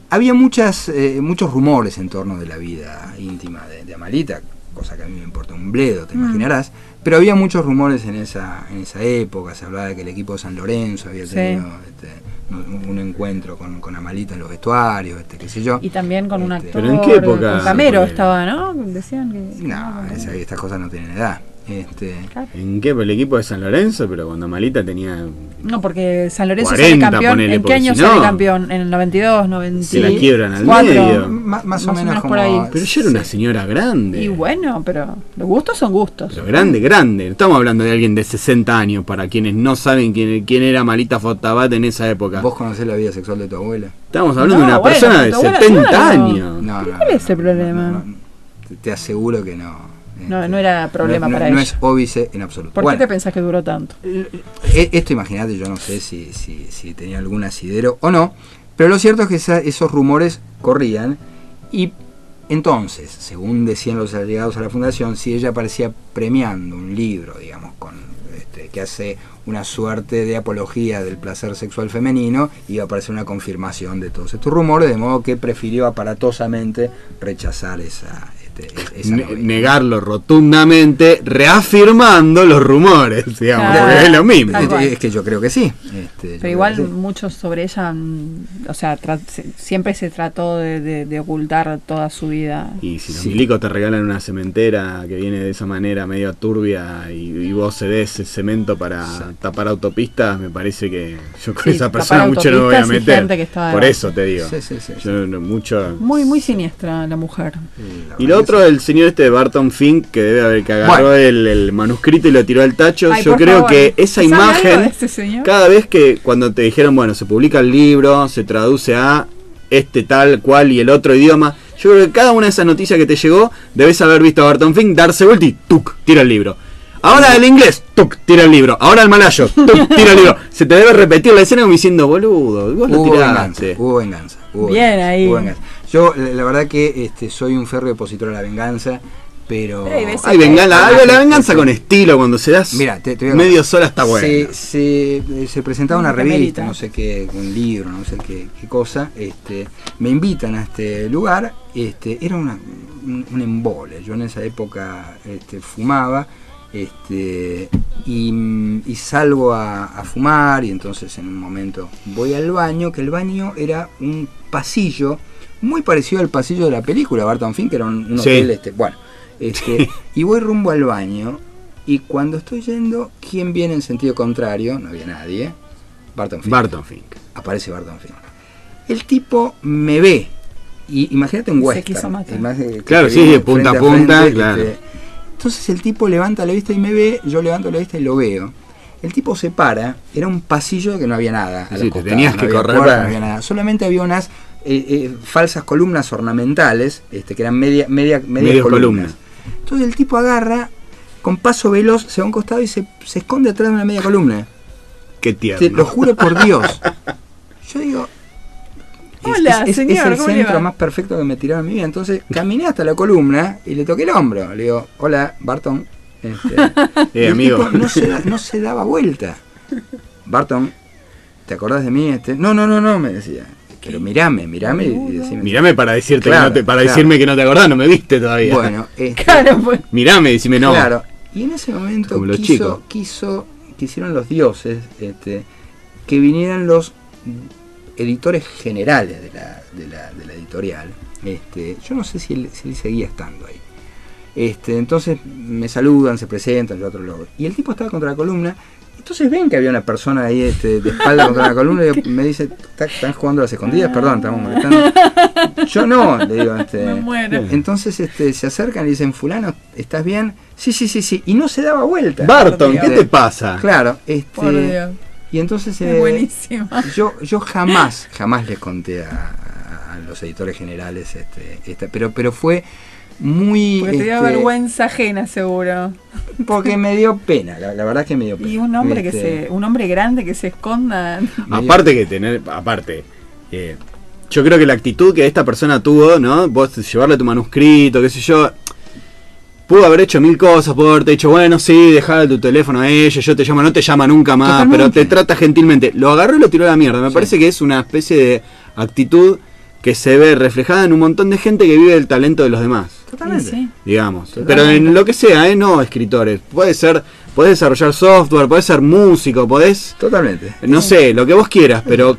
Había muchos rumores en torno de la vida íntima de Amalita, cosa que a mí me importa un bledo, te imaginarás, pero había muchos rumores en esa época. Se hablaba de que el equipo de San Lorenzo había tenido un encuentro con Amalita en los vestuarios, qué sé yo. Y también con un actor. ¿Pero en qué época? Con Camero estaba, ¿no? Decían que... No, estas cosas no tienen edad. Claro. ¿En qué? El equipo de San Lorenzo, pero cuando Malita tenía... No, porque San Lorenzo 40, sale campeón. ponele, ¿En qué año si no, sale campeón? ¿En el 92, 93? Se la quiebran al 4, medio. Más o menos por ahí. Pero yo era una señora grande. Y bueno, pero los gustos son gustos. Pero grande. Estamos hablando de alguien de 60 años, para quienes no saben quién era Malita Fotabat en esa época. ¿Vos conocés la vida sexual de tu abuela? Estamos hablando de una persona de 70 años. ¿Cuál es el problema? Te aseguro que no. No era problema para ella. No es óbice en absoluto. ¿Por qué te pensás que duró tanto? Esto, imagínate, yo no sé si tenía algún asidero o no, pero lo cierto es que esos rumores corrían, y entonces, según decían los allegados a la fundación, si ella aparecía premiando un libro, digamos, que hace una suerte de apología del placer sexual femenino, iba a aparecer una confirmación de todos estos rumores, de modo que prefirió aparatosamente rechazar esa negarlo rotundamente, reafirmando los rumores, digamos, Claro. porque es lo mismo. Es que yo creo que sí. Pero igual muchos sobre ella, o sea, siempre se trató de ocultar toda su vida. Y si los milicos te regalan una cementera que viene de esa manera medio turbia y vos cedés ese cemento para tapar autopistas, me parece que yo con esa persona mucho no me voy a meter. Por eso te digo. Yo mucho... Muy siniestra la mujer. Y lo otro, el señor de Barton Fink, que debe haber que agarró el manuscrito y lo tiró al tacho. Ay, yo creo favor. que esa imagen, Este señor? cada vez que cuando te dijeron, bueno, se publica el libro, se traduce a tal cual y el otro idioma, yo creo que cada una de esas noticias que te llegó, debes haber visto a Barton Fink darse vuelta y ¡tuc! Tira el libro. Ahora el inglés, ¡tuc! Tira el libro. Ahora el malayo, ¡tuc! Tira el libro. Se te debe repetir la escena como diciendo, boludo, vos lo tiraste. Hubo venganza. Bien ahí. Yo, la verdad que soy un férreo opositor a la venganza, pero... Hay la venganza con estilo, cuando se das medio sola está buena. Se presentaba una revista, no sé qué, un libro, no sé qué cosa, me invitan a este lugar, era un embole. Yo en esa época fumaba, y salgo a fumar, y entonces en un momento voy al baño, que el baño era un pasillo muy parecido al pasillo de la película Barton Fink, que era un hotel, y voy rumbo al baño, y cuando estoy yendo, ¿quién viene en sentido contrario? No había nadie. Barton Fink. Aparece Barton Fink. El tipo me ve Y imagínate un Se western. quiso matar. Claro, sí, de punta a punta, claro. Entonces el tipo levanta la vista y me ve, yo levanto la vista y lo veo. El tipo se para, era un pasillo que no había nada. Sí, te tenías que correr. No había nada. Solamente había unas falsas columnas ornamentales, que eran media columnas. Entonces el tipo agarra, con paso veloz, se va a un costado y se esconde atrás de una media columna. Qué tierno. Te lo juro por Dios. Yo digo, hola, es señor, el centro más perfecto que me tiraron en mi vida. Entonces caminé hasta la columna y le toqué el hombro. Le digo, hola, Barton. Amigo. El tipo no se daba vuelta. Barton, ¿te acordás de mí? No, me decía. Pero mirame y decime. Mirame para decirte claro, decirme que no te acordás, no me viste todavía. Bueno, claro, pues. Mirame y decime no. Claro. Y en ese momento quisieron los dioses que vinieran los editores generales de la editorial. Yo no sé si él seguía estando ahí. Entonces me saludan, se presentan, yo otro logo. Y el tipo estaba contra la columna. Entonces ven que había una persona ahí de espalda contra la columna y me dice, ¿están jugando a las escondidas? Perdón, estamos molestando. Yo no, le digo. Me muero. Entonces se acercan y dicen, fulano, ¿estás bien? Sí. Y no se daba vuelta. Barton, ¿qué te pasa? Claro, Por Dios. Y entonces Es buenísimo. yo jamás les conté a los editores generales pero fue muy porque te dio vergüenza ajena, seguro. Porque me dio pena, la verdad es que me dio pena. Y un hombre un hombre grande que se esconda. Aparte, yo creo que la actitud que esta persona tuvo, ¿no? Vos llevarle tu manuscrito, qué sé yo, pudo haber hecho 1000 cosas, pudo haberte dicho, bueno, sí, dejale tu teléfono a ella, yo te llamo, no te llama nunca más. Totalmente. Pero te trata gentilmente. Lo agarró y lo tiró a la mierda. Me parece que es una especie de actitud que se ve reflejada en un montón de gente que vive del talento de los demás. Totalmente. Sí. Digamos. Totalmente. Pero en lo que sea, no escritores. Podés desarrollar software, podés ser músico, Totalmente. No sé, lo que vos quieras, pero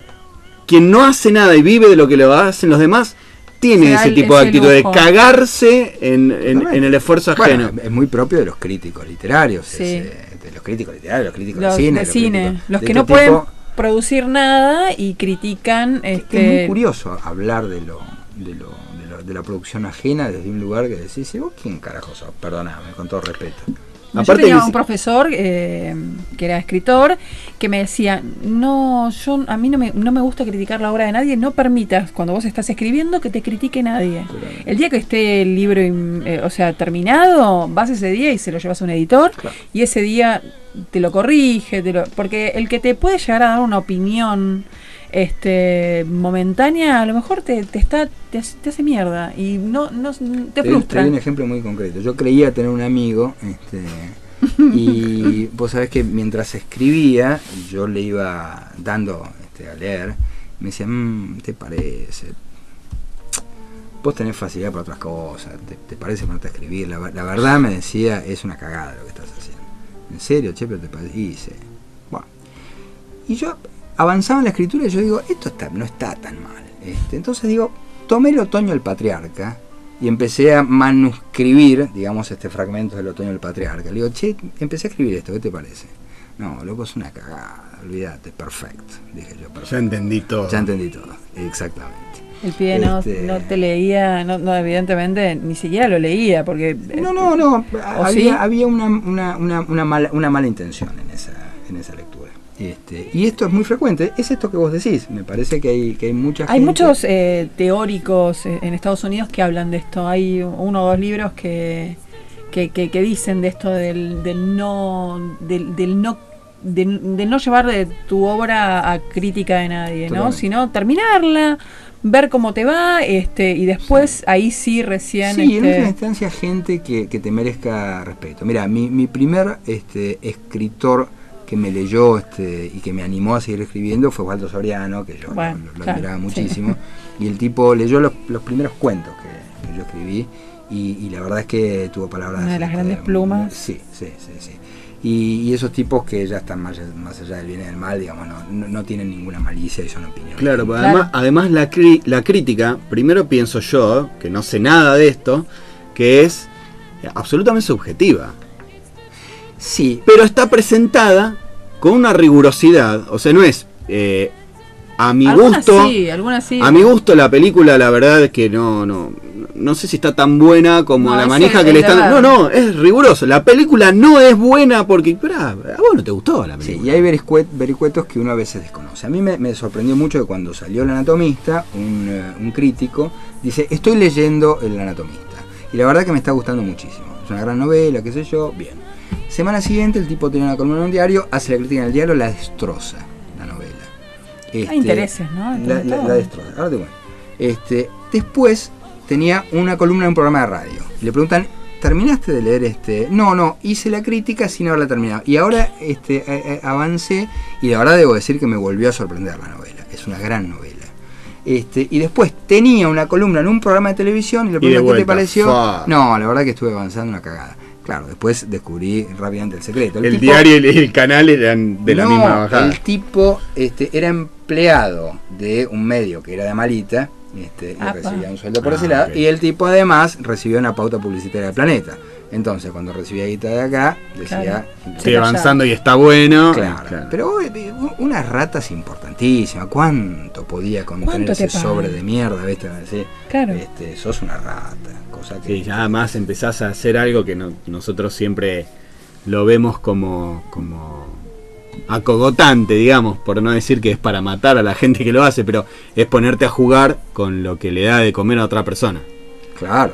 quien no hace nada y vive de lo que lo hacen los demás, tiene ese tipo de actitud de cagarse en el esfuerzo ajeno. Bueno, es muy propio de los críticos literarios. Sí. De los críticos literarios, los críticos de cine. Los que no pueden producir nada y critican. Es muy curioso hablar de la producción ajena desde un lugar que decís, ¿vos quién carajo sos? Perdóname, con todo respeto. Yo tenía un profesor que era escritor que me decía, a mí no me gusta criticar la obra de nadie, no permitas cuando vos estás escribiendo que te critique nadie. El día que esté el libro terminado, vas ese día y se lo llevas a un editor, y ese día te lo corrige, porque el que te puede llegar a dar una opinión momentánea, a lo mejor te hace mierda y no te frustra. Te doy un ejemplo muy concreto. Yo creía tener un amigo y vos sabés que mientras escribía yo le iba dando a leer, me decía, ¿te parece? Vos tenés facilidad para otras cosas, ¿te parece ponerte a escribir? La verdad, me decía, es una cagada lo que estás haciendo. ¿En serio, che? ¿Pero te parece? Y dice, bueno. Y yo avanzaba en la escritura y yo digo, esto no está tan mal. Entonces digo, tomé el Otoño del Patriarca y empecé a manuscribir, digamos, fragmento del Otoño del Patriarca. Le digo, che, empecé a escribir esto, ¿qué te parece? No, loco, es una cagada, olvídate, perfecto, dije yo. Perfecto. Ya entendí todo, exactamente. El pibe no te leía, no, evidentemente ni siquiera lo leía, porque... No, había una mala intención en esa lectura. Y esto es muy frecuente, es esto que vos decís, me parece que hay mucha gente. Hay muchos teóricos en Estados Unidos que hablan de esto, hay 1 o 2 libros que dicen de esto del no llevar de tu obra a crítica de nadie, ¿no? Sino terminarla, ver cómo te va, y después ahí sí recién... Sí, en última instancia gente que te merezca respeto. Mira, mi primer escritor que me leyó y que me animó a seguir escribiendo fue Waldo Soriano, que yo lo admiraba muchísimo, y el tipo leyó los primeros cuentos que yo escribí, y la verdad es que tuvo palabras... Una de las grandes plumas. Sí. Y esos tipos que ya están más allá del bien y del mal, digamos, no tienen ninguna malicia y son opiniones. Claro, pero además la crítica, primero pienso yo, que no sé nada de esto, que es absolutamente subjetiva. Sí. Pero está presentada con una rigurosidad, o sea, no es A mi Algunas gusto, sí, algunas sí. a mi gusto la película, la verdad es que no sé si está tan buena como la manija que le están. No, es riguroso. La película no es buena porque, a vos no te gustó la película. Sí, y hay vericuetos que uno a veces desconoce. A mí me sorprendió mucho que cuando salió El Anatomista, un crítico dice, estoy leyendo El Anatomista. Y la verdad que me está gustando muchísimo. Es una gran novela, qué sé yo, bien. Semana siguiente el tipo tiene una columna en un diario, hace la crítica en el diario, la destroza la novela. Hay intereses, ¿no? La destroza. Ahora te cuento. Después tenía una columna en un programa de radio. Le preguntan, ¿terminaste de leer No, hice la crítica sin haberla terminado. Y ahora avancé y la verdad debo decir que me volvió a sorprender la novela. Es una gran novela. Y después tenía una columna en un programa de televisión y le preguntan qué te pareció. No, la verdad que estuve avanzando una cagada. Claro, después descubrí rápidamente el secreto. El diario y el canal eran de la misma bajada. El tipo era empleado de un medio que era de Amalita, y recibía un sueldo por ese lado, y el tipo además recibió una pauta publicitaria de Planeta. Entonces, cuando recibía guita de acá, decía... Estoy avanzando y está bueno. Claro. Pero unas ratas importantísimas. ¿Cuánto podía contener ese sobre de mierda? ¿Viste? Claro. Sos una rata. Cosa que, sí, ya más empezás a hacer algo que nosotros siempre lo vemos como acogotante, digamos, por no decir que es para matar a la gente que lo hace, pero es ponerte a jugar con lo que le da de comer a otra persona. Claro.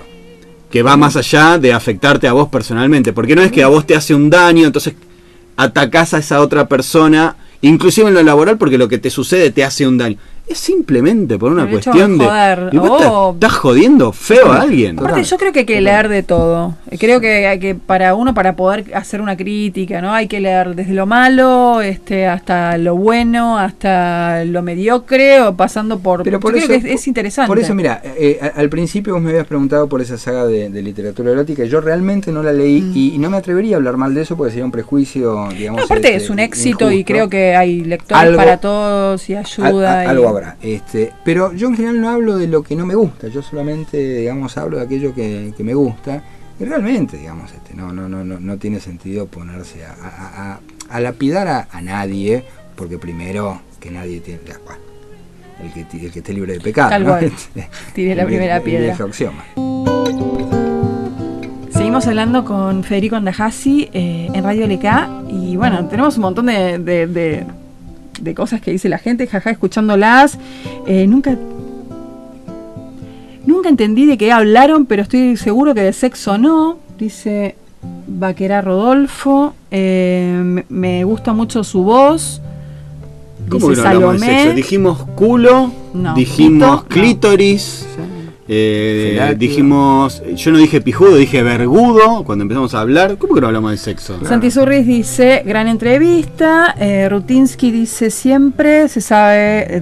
Que va más allá de afectarte a vos personalmente, porque no es que a vos te hace un daño, entonces atacás a esa otra persona, inclusive en lo laboral, porque lo que te sucede te hace un daño. Es simplemente por una cuestión de... Joder. Y vos estás jodiendo feo a alguien. Aparte, yo creo que hay que leer de todo. Creo que hay que para poder hacer una crítica, ¿no? Hay que leer desde lo malo, hasta lo bueno, hasta lo mediocre, o pasando por... Pero por yo eso, creo que es interesante. Por eso, mira, al principio vos me habías preguntado por esa saga de literatura erótica. Yo realmente no la leí y no me atrevería a hablar mal de eso porque sería un prejuicio, digamos... No, aparte es un éxito injusto. Y creo que hay lectores para todos y ayuda. Algo habrá. Pero yo en general no hablo de lo que no me gusta, yo solamente, digamos, hablo de aquello que me gusta. Y realmente, digamos, no tiene sentido ponerse a lapidar a nadie, porque primero que nadie tiene... El que esté libre de pecado. Tal cual. Tire la primera piedra. Seguimos hablando con Federico Andajasi en Radio LK. Y bueno, tenemos un montón de cosas que dice la gente, jaja, escuchándolas. Nunca entendí de qué hablaron, pero estoy seguro que de sexo no, dice Vaquera Rodolfo. Me gusta mucho su voz. ¿Cómo dice que no hablamos de sexo? Dijimos culo, dijimos clítoris, dijimos, yo no dije pijudo, dije vergudo cuando empezamos a hablar. ¿Cómo que no hablamos de sexo? Santi Zurris dice, gran entrevista. Rutinsky dice, siempre se sabe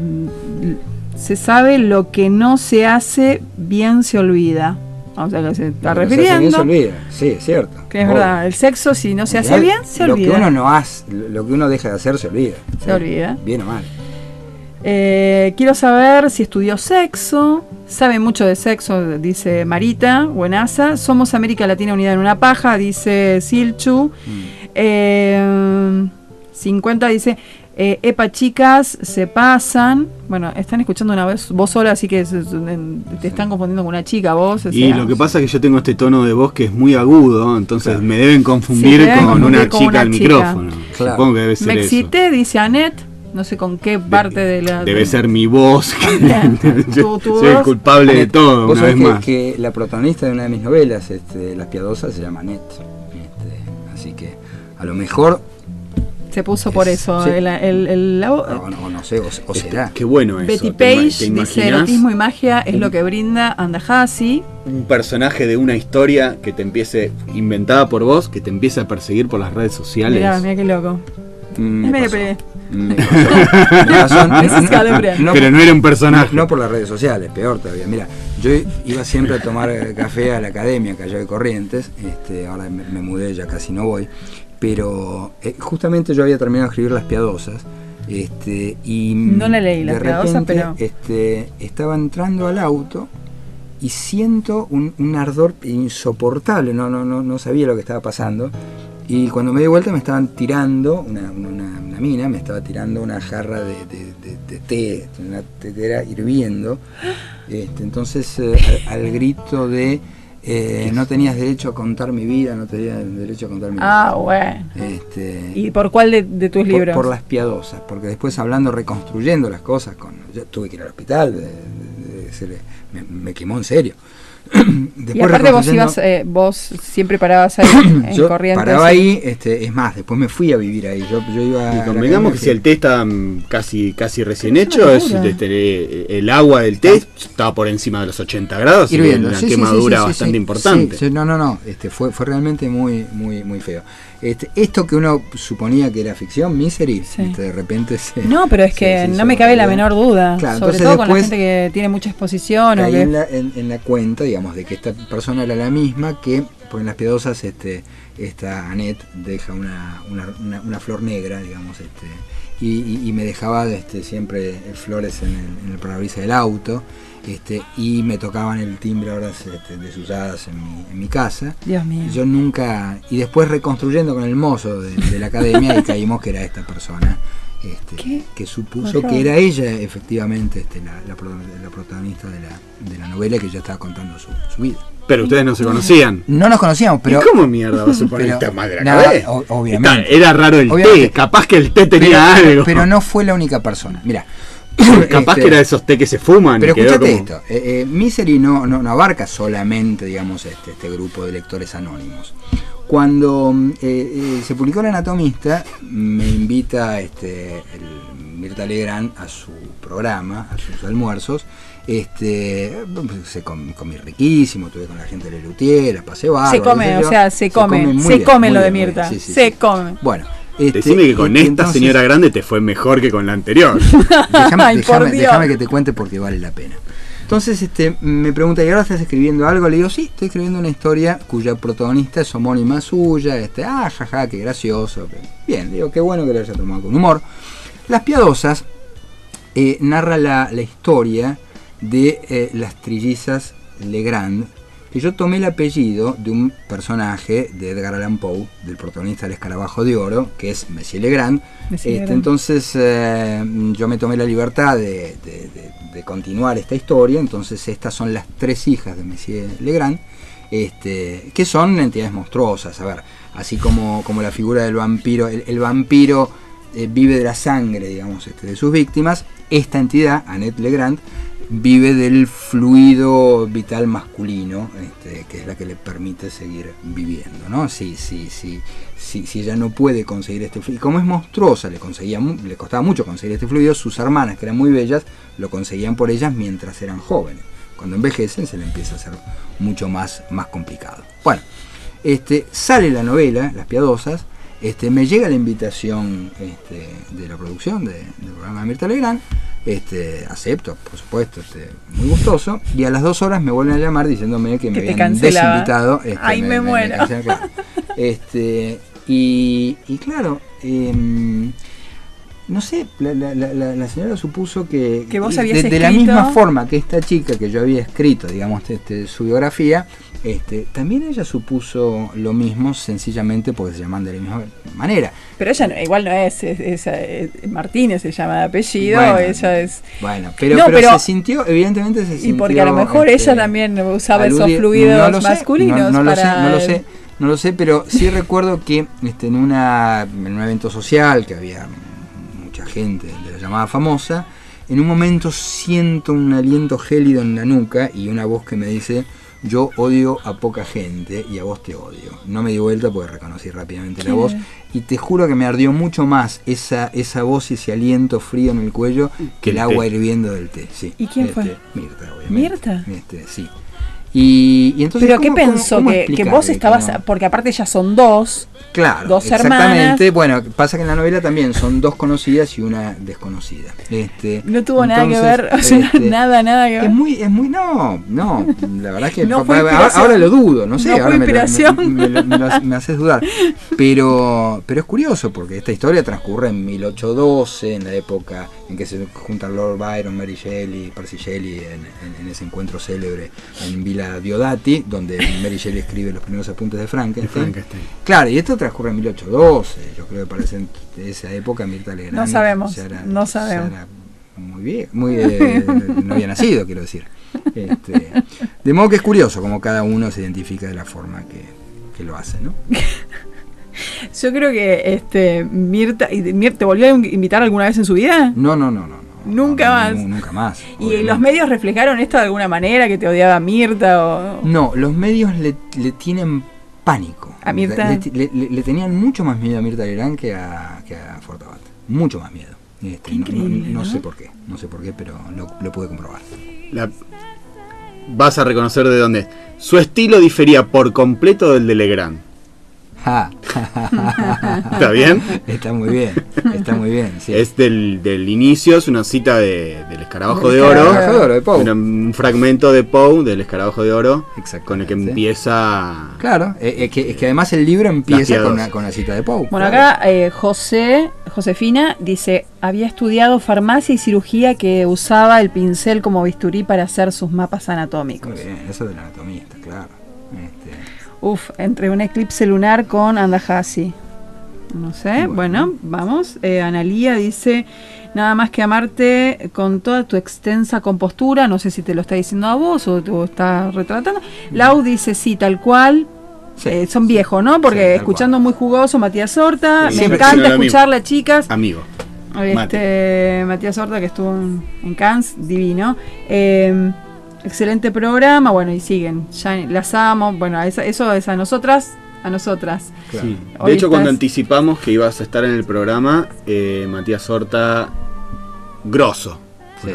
lo que no se hace, bien se olvida. O sea, que se está refiriendo. Bien se olvida, sí, es cierto. Que es verdad, el sexo si no se hace bien, se olvida. Lo que uno no hace, lo que uno deja de hacer, se olvida. Se olvida. Bien o mal. Quiero saber si estudió sexo. Sabe mucho de sexo, dice Marita, buenaza. Somos América Latina unida en una paja, dice Silchu. 50 dice, epa chicas, se pasan. Bueno, están escuchando una voz sola, así que te están confundiendo con una chica vos. Y lo que pasa es que yo tengo este tono de voz que es muy agudo, entonces me deben confundir con una chica al micrófono. Claro. Supongo que debe ser eso. Me excité, dice Annette. No sé con qué parte de la... Debe ser mi voz. tu soy el culpable de todo, vos una vez más. Que la protagonista de una de mis novelas, Las Piadosas, se llama Annette. Así que a lo mejor... Se puso por eso. Sí. No sé, o será. Qué bueno eso. Betty Page dice, erotismo y magia es lo que brinda Andajasi. Un personaje de una historia que te empiece, inventada por vos, que te empiece a perseguir por las redes sociales. Mirá qué loco. Es medio pero no era un personaje. No por las redes sociales, peor todavía. Mira, yo iba siempre a tomar café a la academia, Callao de Corrientes. Ahora me mudé, ya casi no voy. Pero justamente yo había terminado de escribir Las Piadosas. Y no la leí, Las Piadosas, pero... estaba entrando al auto y siento un ardor insoportable. No sabía lo que estaba pasando. Y cuando me di vuelta me estaban tirando, una mina me estaba tirando una jarra de té, una tetera hirviendo. Entonces, al grito de no tenías derecho a contar mi vida, no tenías derecho a contar mi vida. Bueno. ¿Y por cuál de tus libros? Por Las Piadosas, porque después hablando, reconstruyendo las cosas, yo tuve que ir al hospital, me quemó en serio. Y aparte vos siempre parabas ahí en yo Corrientes. Paraba ahí, es más, después me fui a vivir ahí. Yo iba y convengamos que si el té está casi recién hecho, el agua del té estaba por encima de los 80 grados, hirviendo, una quemadura bastante importante. No, fue realmente muy feo. Esto que uno suponía que era ficción, Misery, de repente No, pero es que no me cabe la menor duda, claro, sobre todo con la gente que tiene mucha exposición. Caí en la cuenta, digamos, de que esta persona era la misma que, por en Las Piadosas, esta Annette deja una flor negra, digamos, y me dejaba siempre flores en el parabrisas del auto. Y me tocaban el timbre horas desusadas en mi casa. Dios mío. Yo nunca, y después reconstruyendo con el mozo de la academia y caímos que era esta persona que supuso que era ella efectivamente la protagonista de la novela, que ya estaba contando su vida. Pero ustedes no se conocían. No nos conocíamos, pero... ¿Y cómo mierda vas a suponer que esta madre la cabeza? Obviamente. Era raro el té, capaz que el té tenía algo. Pero no fue la única persona. Mira, capaz que era de esos té que se fuman. Pero escúchate esto, Misery no abarca solamente, digamos, este grupo de lectores anónimos. Cuando se publicó El Anatomista, me invita Mirta Legrand a su programa, a sus almuerzos. Comí riquísimo, estuve con la gente de Lelutier, la pasé bárbaro. Se come lo de Mirta. Se come. Bueno. Decime que con esta señora grande te fue mejor que con la anterior. Déjame que te cuente porque vale la pena. Entonces me pregunta, ¿y ahora estás escribiendo algo? Le digo, sí, estoy escribiendo una historia cuya protagonista es homónima suya. Jaja, qué gracioso. Bien, digo, qué bueno que lo haya tomado con humor. Las Piadosas narra la historia de las trillizas Legrand, que yo tomé el apellido de un personaje de Edgar Allan Poe, del protagonista del Escarabajo de Oro, que es Monsieur Legrand. Entonces yo me tomé la libertad de continuar esta historia. Entonces estas son las tres hijas de Monsieur Legrand, que son entidades monstruosas. A ver, así como la figura del vampiro, el vampiro vive de la sangre, digamos, de sus víctimas. Esta entidad, Annette Legrand, vive del fluido vital masculino, que es la que le permite seguir viviendo, ¿no? Si ella no puede conseguir este fluido, y como es monstruosa, le costaba mucho conseguir este fluido, sus hermanas, que eran muy bellas, lo conseguían por ellas mientras eran jóvenes. Cuando envejecen se le empieza a hacer mucho más complicado. Bueno, sale la novela, Las Piadosas, me llega la invitación de la producción del programa de Mirta Legrand. Acepto, por supuesto, muy gustoso, y a las 2 horas me vuelven a llamar diciéndome que me habían desinvitado. Ay, me muero. Claro. Y claro, no sé, la señora supuso que vos habías escrito, de la misma forma que esta chica que yo había escrito, digamos, su biografía, también ella supuso lo mismo, sencillamente porque se llaman de la misma manera. Pero ella igual no es Martínez, se llama de apellido, bueno, ella es... Bueno, pero se sintió, evidentemente se sintió... Y porque a lo mejor ella también usaba esos fluidos masculinos. No lo sé, pero sí recuerdo que en un evento social, que había mucha gente de la llamada famosa, en un momento siento un aliento gélido en la nuca y una voz que me dice: yo odio a poca gente y a vos te odio. No me di vuelta porque reconocí rápidamente la voz, y te juro que me ardió mucho más esa voz y ese aliento frío en el cuello que el agua hirviendo del té. Sí. ¿Y quién fue? Mirta, obviamente. ¿Mirta? Sí. Y entonces, ¿pero qué pensó? Que vos estabas... No? Porque aparte ya son dos. Claro, dos exactamente. Hermanas. Bueno, pasa que en la novela también son dos conocidas y una desconocida. No tuvo nada que ver, o sea, nada que ver. Es muy, no, la verdad es que no ahora lo dudo, no sé, no ahora me haces dudar. Pero es curioso porque esta historia transcurre en 1812, en la época en que se juntan Lord Byron, Mary Shelley, Percy Shelley en ese encuentro célebre en Villa Diodati, donde Mary Shelley escribe los primeros apuntes de Frankenstein. Claro, y esto transcurre en 1812, yo creo que para esa época Mirta Legrand no sabemos. Ya era muy bien, no había nacido, quiero decir. De modo que es curioso como cada uno se identifica de la forma que lo hace, ¿no? Yo creo que Mirta, ¿te volvió a invitar alguna vez en su vida? No. Nunca más. Nunca más. ¿Y los medios reflejaron esto de alguna manera, que te odiaba Mirta? O... No, los medios le tienen pánico. ¿A Mirta? Le tenían mucho más miedo a Mirta Legrand que a Fortabat. Mucho más miedo. Increíble, no sé por qué, pero lo pude comprobar. Vas a reconocer de dónde es. Su estilo difería por completo del de Legrand. ¿Está bien? Está muy bien. Sí. Es del inicio, es una cita del Escarabajo de Oro. De Poe. Un fragmento de Poe, del Escarabajo de Oro, con el que empieza... Claro, es que además el libro empieza con la cita de Poe. Bueno, acá Josefina dice, había estudiado farmacia y cirugía, que usaba el pincel como bisturí para hacer sus mapas anatómicos. Muy bien, eso de la anatomía está claro. Entre un eclipse lunar con Andajasi. No sé, bueno, vamos. Analía dice, nada más que amarte con toda tu extensa compostura. No sé si te lo está diciendo a vos o está retratando. Lau dice, sí, tal cual. Sí, son viejos, ¿no? Porque escuchando cual. Muy jugoso, Matías Horta. Me encanta escucharla, chicas. Amigo. Matías Horta, que estuvo en Cannes, divino. Excelente programa, bueno, y siguen, ya las amo, bueno, eso es a nosotras. Claro. Sí. De hecho, cuando anticipamos que ibas a estar en el programa, Matías Horta, grosso. Sí.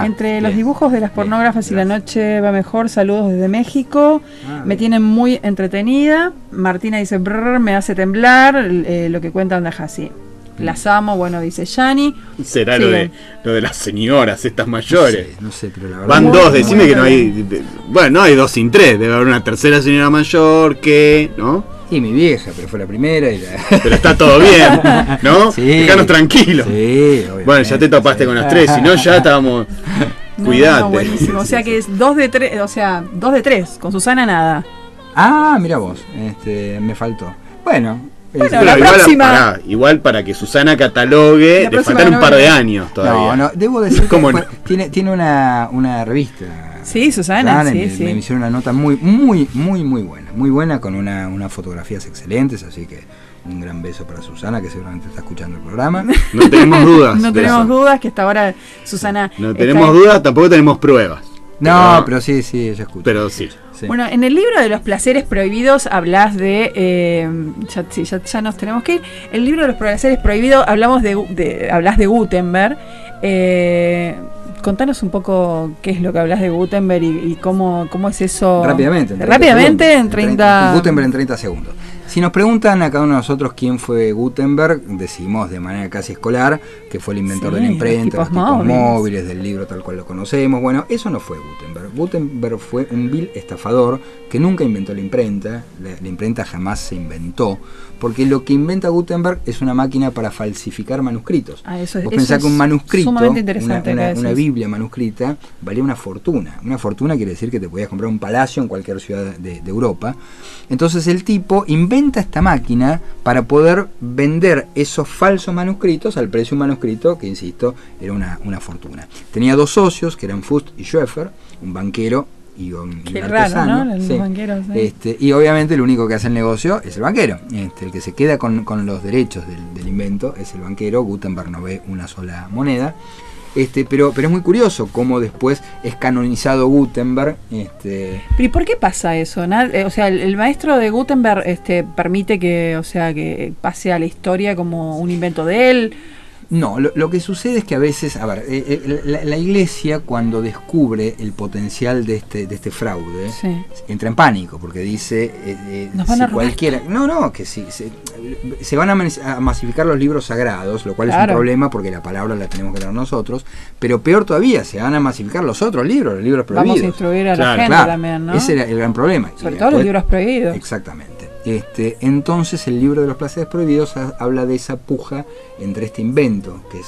Entre los dibujos de las pornógrafas y la noche va mejor, saludos desde México, me tienen muy entretenida. Martina dice, me hace temblar lo que cuenta Andajasi. Las amo, bueno, dice Yani. Será lo de las señoras, estas mayores. No sé, pero la verdad. Van dos, decime que no hay. Bueno, no hay dos sin tres, debe haber una tercera señora mayor que, ¿no? Y mi vieja, pero fue la primera. Pero está todo bien, ¿no? Sí. Dejanos tranquilos. Sí, bueno, ya te topaste con las tres, si no ya estábamos. Cuidate. No, buenísimo, o sea que es 2 de 3, o sea, 2 de 3, con Susana nada. Mira vos, me faltó. Bueno, la próxima. Igual para que Susana catalogue, le faltan un par de años todavía. No, debo decir que tiene una revista. Sí, Susana, sí. Me hicieron una nota muy buena. Muy buena, con unas fotografías excelentes, así que un gran beso para Susana, que seguramente está escuchando el programa. No tenemos dudas. No tenemos dudas que hasta ahora Susana... No tenemos dudas, tampoco tenemos pruebas. Pero sí, ella escucha. Pero sí. Bueno, en el libro de los placeres prohibidos hablas de... ya nos tenemos que ir. El libro de los placeres prohibidos hablas de Gutenberg. Contanos un poco qué es lo que hablas de Gutenberg y cómo es eso. Rápidamente, en 30... Gutenberg en 30 segundos. Si nos preguntan a cada uno de nosotros quién fue Gutenberg, decimos de manera casi escolar que fue el inventor de la imprenta, los tipos móviles, del libro tal cual lo conocemos. Bueno, eso no fue Gutenberg. Gutenberg fue un vil estafador que nunca inventó la imprenta. La imprenta jamás se inventó, porque lo que inventa Gutenberg es una máquina para falsificar manuscritos. Vos pensás que un manuscrito, una Biblia manuscrita, valía una fortuna. Una fortuna quiere decir que te podías comprar un palacio en cualquier ciudad de Europa. Entonces el tipo inventa esta máquina para poder vender esos falsos manuscritos al precio de un manuscrito que, insisto, era una fortuna. Tenía 2 socios, que eran Fust y Schoeffer, un banquero y un artesano. Raro, ¿no? Los banqueros, y obviamente el único que hace el negocio es el banquero. El que se queda con los derechos del invento es el banquero. Gutenberg no ve una sola moneda. Pero es muy curioso cómo después es canonizado Gutenberg. ¿Pero y por qué pasa eso? O sea, el maestro de Gutenberg permite que pase a la historia como un invento de él. No, lo que sucede es que a veces, la Iglesia, cuando descubre el potencial de este fraude, entra en pánico, porque dice, nos van a cualquiera, que si se van a masificar los libros sagrados, lo cual es un problema porque la palabra la tenemos que tener nosotros, pero peor todavía, se van a masificar los otros libros, los libros prohibidos. Vamos a instruir a la gente también, ¿no? Ese era el gran problema. Sobre todo los libros prohibidos. Exactamente. Entonces el libro de los placeres prohibidos habla de esa puja entre este invento, que es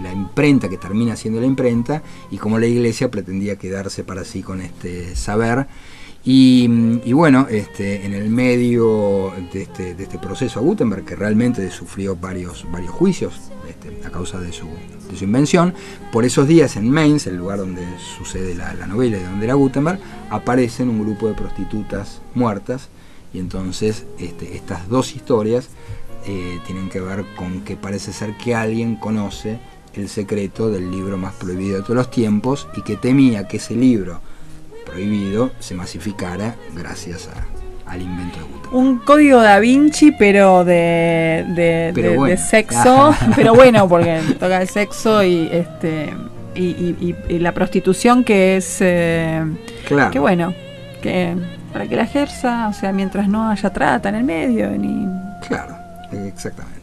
la imprenta, que termina siendo la imprenta, y cómo la Iglesia pretendía quedarse para sí con este saber. Y bueno, en el medio de este proceso a Gutenberg, que realmente sufrió varios juicios a causa de su invención, por esos días en Mainz, el lugar donde sucede la novela y donde era Gutenberg, aparecen un grupo de prostitutas muertas, y entonces estas dos historias tienen que ver con que parece ser que alguien conoce el secreto del libro más prohibido de todos los tiempos y que temía que ese libro prohibido se masificara gracias al invento de Gutenberg. Un código da Vinci, pero de sexo, pero bueno, porque toca el sexo y la prostitución, que es claro. Que bueno, que para que la ejerza, o sea, mientras no haya trata en el medio ni. Claro, exactamente.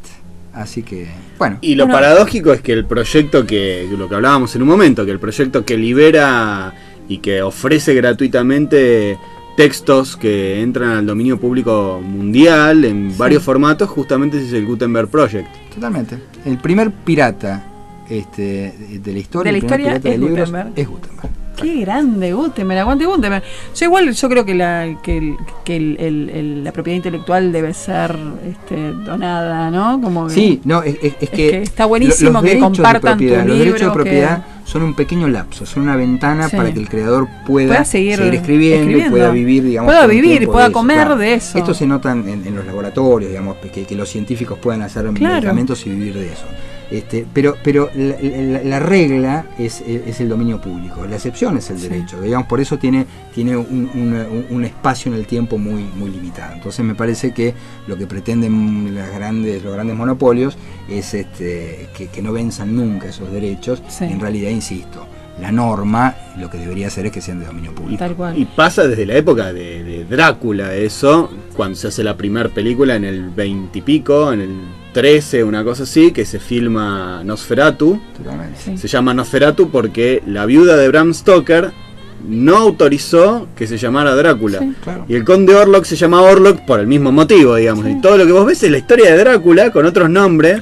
Así que, bueno. Y lo paradójico es que el proyecto lo que hablábamos en un momento, que el proyecto que libera y que ofrece gratuitamente textos que entran al dominio público mundial en varios formatos, justamente es el Gutenberg Project. Totalmente. El primer pirata de la historia, es Gutenberg. Es Gutenberg. Qué grande Gutenberg, aguante Gutenberg. Yo creo que la propiedad intelectual debe ser donada, ¿no? Como que, sí, no, es que está buenísimo que compartan tu libro. Los derechos de propiedad son un pequeño lapso, son una ventana para que el creador pueda seguir escribiendo y pueda vivir, digamos, pueda comer de eso. Esto se nota en los laboratorios, digamos, que los científicos puedan hacer medicamentos y vivir de eso. Pero la regla es el dominio público, la excepción es el derecho, digamos, por eso tiene un espacio en el tiempo muy limitado. Entonces me parece que lo que pretenden los grandes monopolios es que no venzan nunca esos derechos. En realidad, insisto, la norma lo que debería hacer es que sean de dominio público. Tal cual. Y pasa desde la época de Drácula eso, cuando se hace la primera película en el 20 y pico, en el 13, una cosa así, que se filma Nosferatu. Totalmente. Se llama Nosferatu porque la viuda de Bram Stoker no autorizó que se llamara Drácula. Sí, claro. Y el conde Orlok se llama Orlok por el mismo motivo, digamos. Y todo lo que vos ves es la historia de Drácula con otros nombres.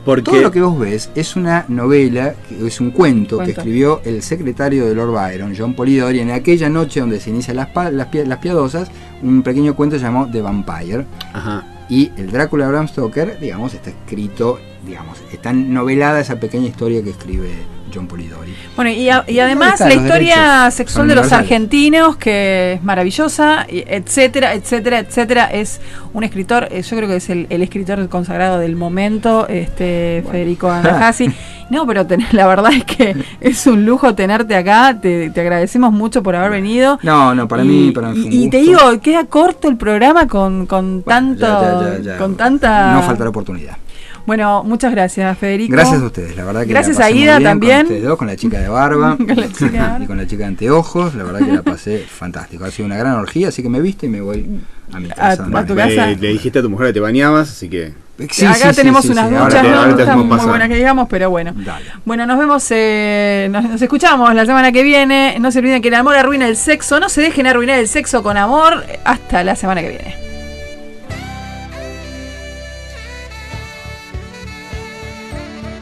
Porque todo lo que vos ves es una novela, es un cuento que escribió el secretario de Lord Byron, John Polidori, en aquella noche donde se inician las piadosas, un pequeño cuento llamado The Vampire. Ajá. Y el Drácula de Bram Stoker, digamos, está escrito, digamos, está novelada esa pequeña historia que escribe John Polidori. Bueno, y además la historia sexual de los argentinos, que es maravillosa, etcétera, etcétera, etcétera. Es un escritor, yo creo que es el escritor consagrado del momento, Federico Andajasi. No, pero la verdad es que es un lujo tenerte acá. Te agradecemos mucho por haber venido. No, para mí fue un gusto. Y te digo, queda corto el programa con tanta. No faltará oportunidad. Bueno, muchas gracias, Federico. Gracias a ustedes, la verdad que gracias la pasé a Ida muy bien también. Con ustedes dos, con la chica de barba y con la chica de anteojos, la verdad que la pasé fantástico. Ha sido una gran orgía, así que me viste y me voy a mi casa. ¿A tu casa? Le dijiste a tu mujer que te bañabas, así que... Acá tenemos unas duchas no están muy buenas que digamos, pero bueno. Dale. Bueno, nos vemos, nos escuchamos la semana que viene. No se olviden que el amor arruina el sexo. No se dejen arruinar el sexo con amor. Hasta la semana que viene.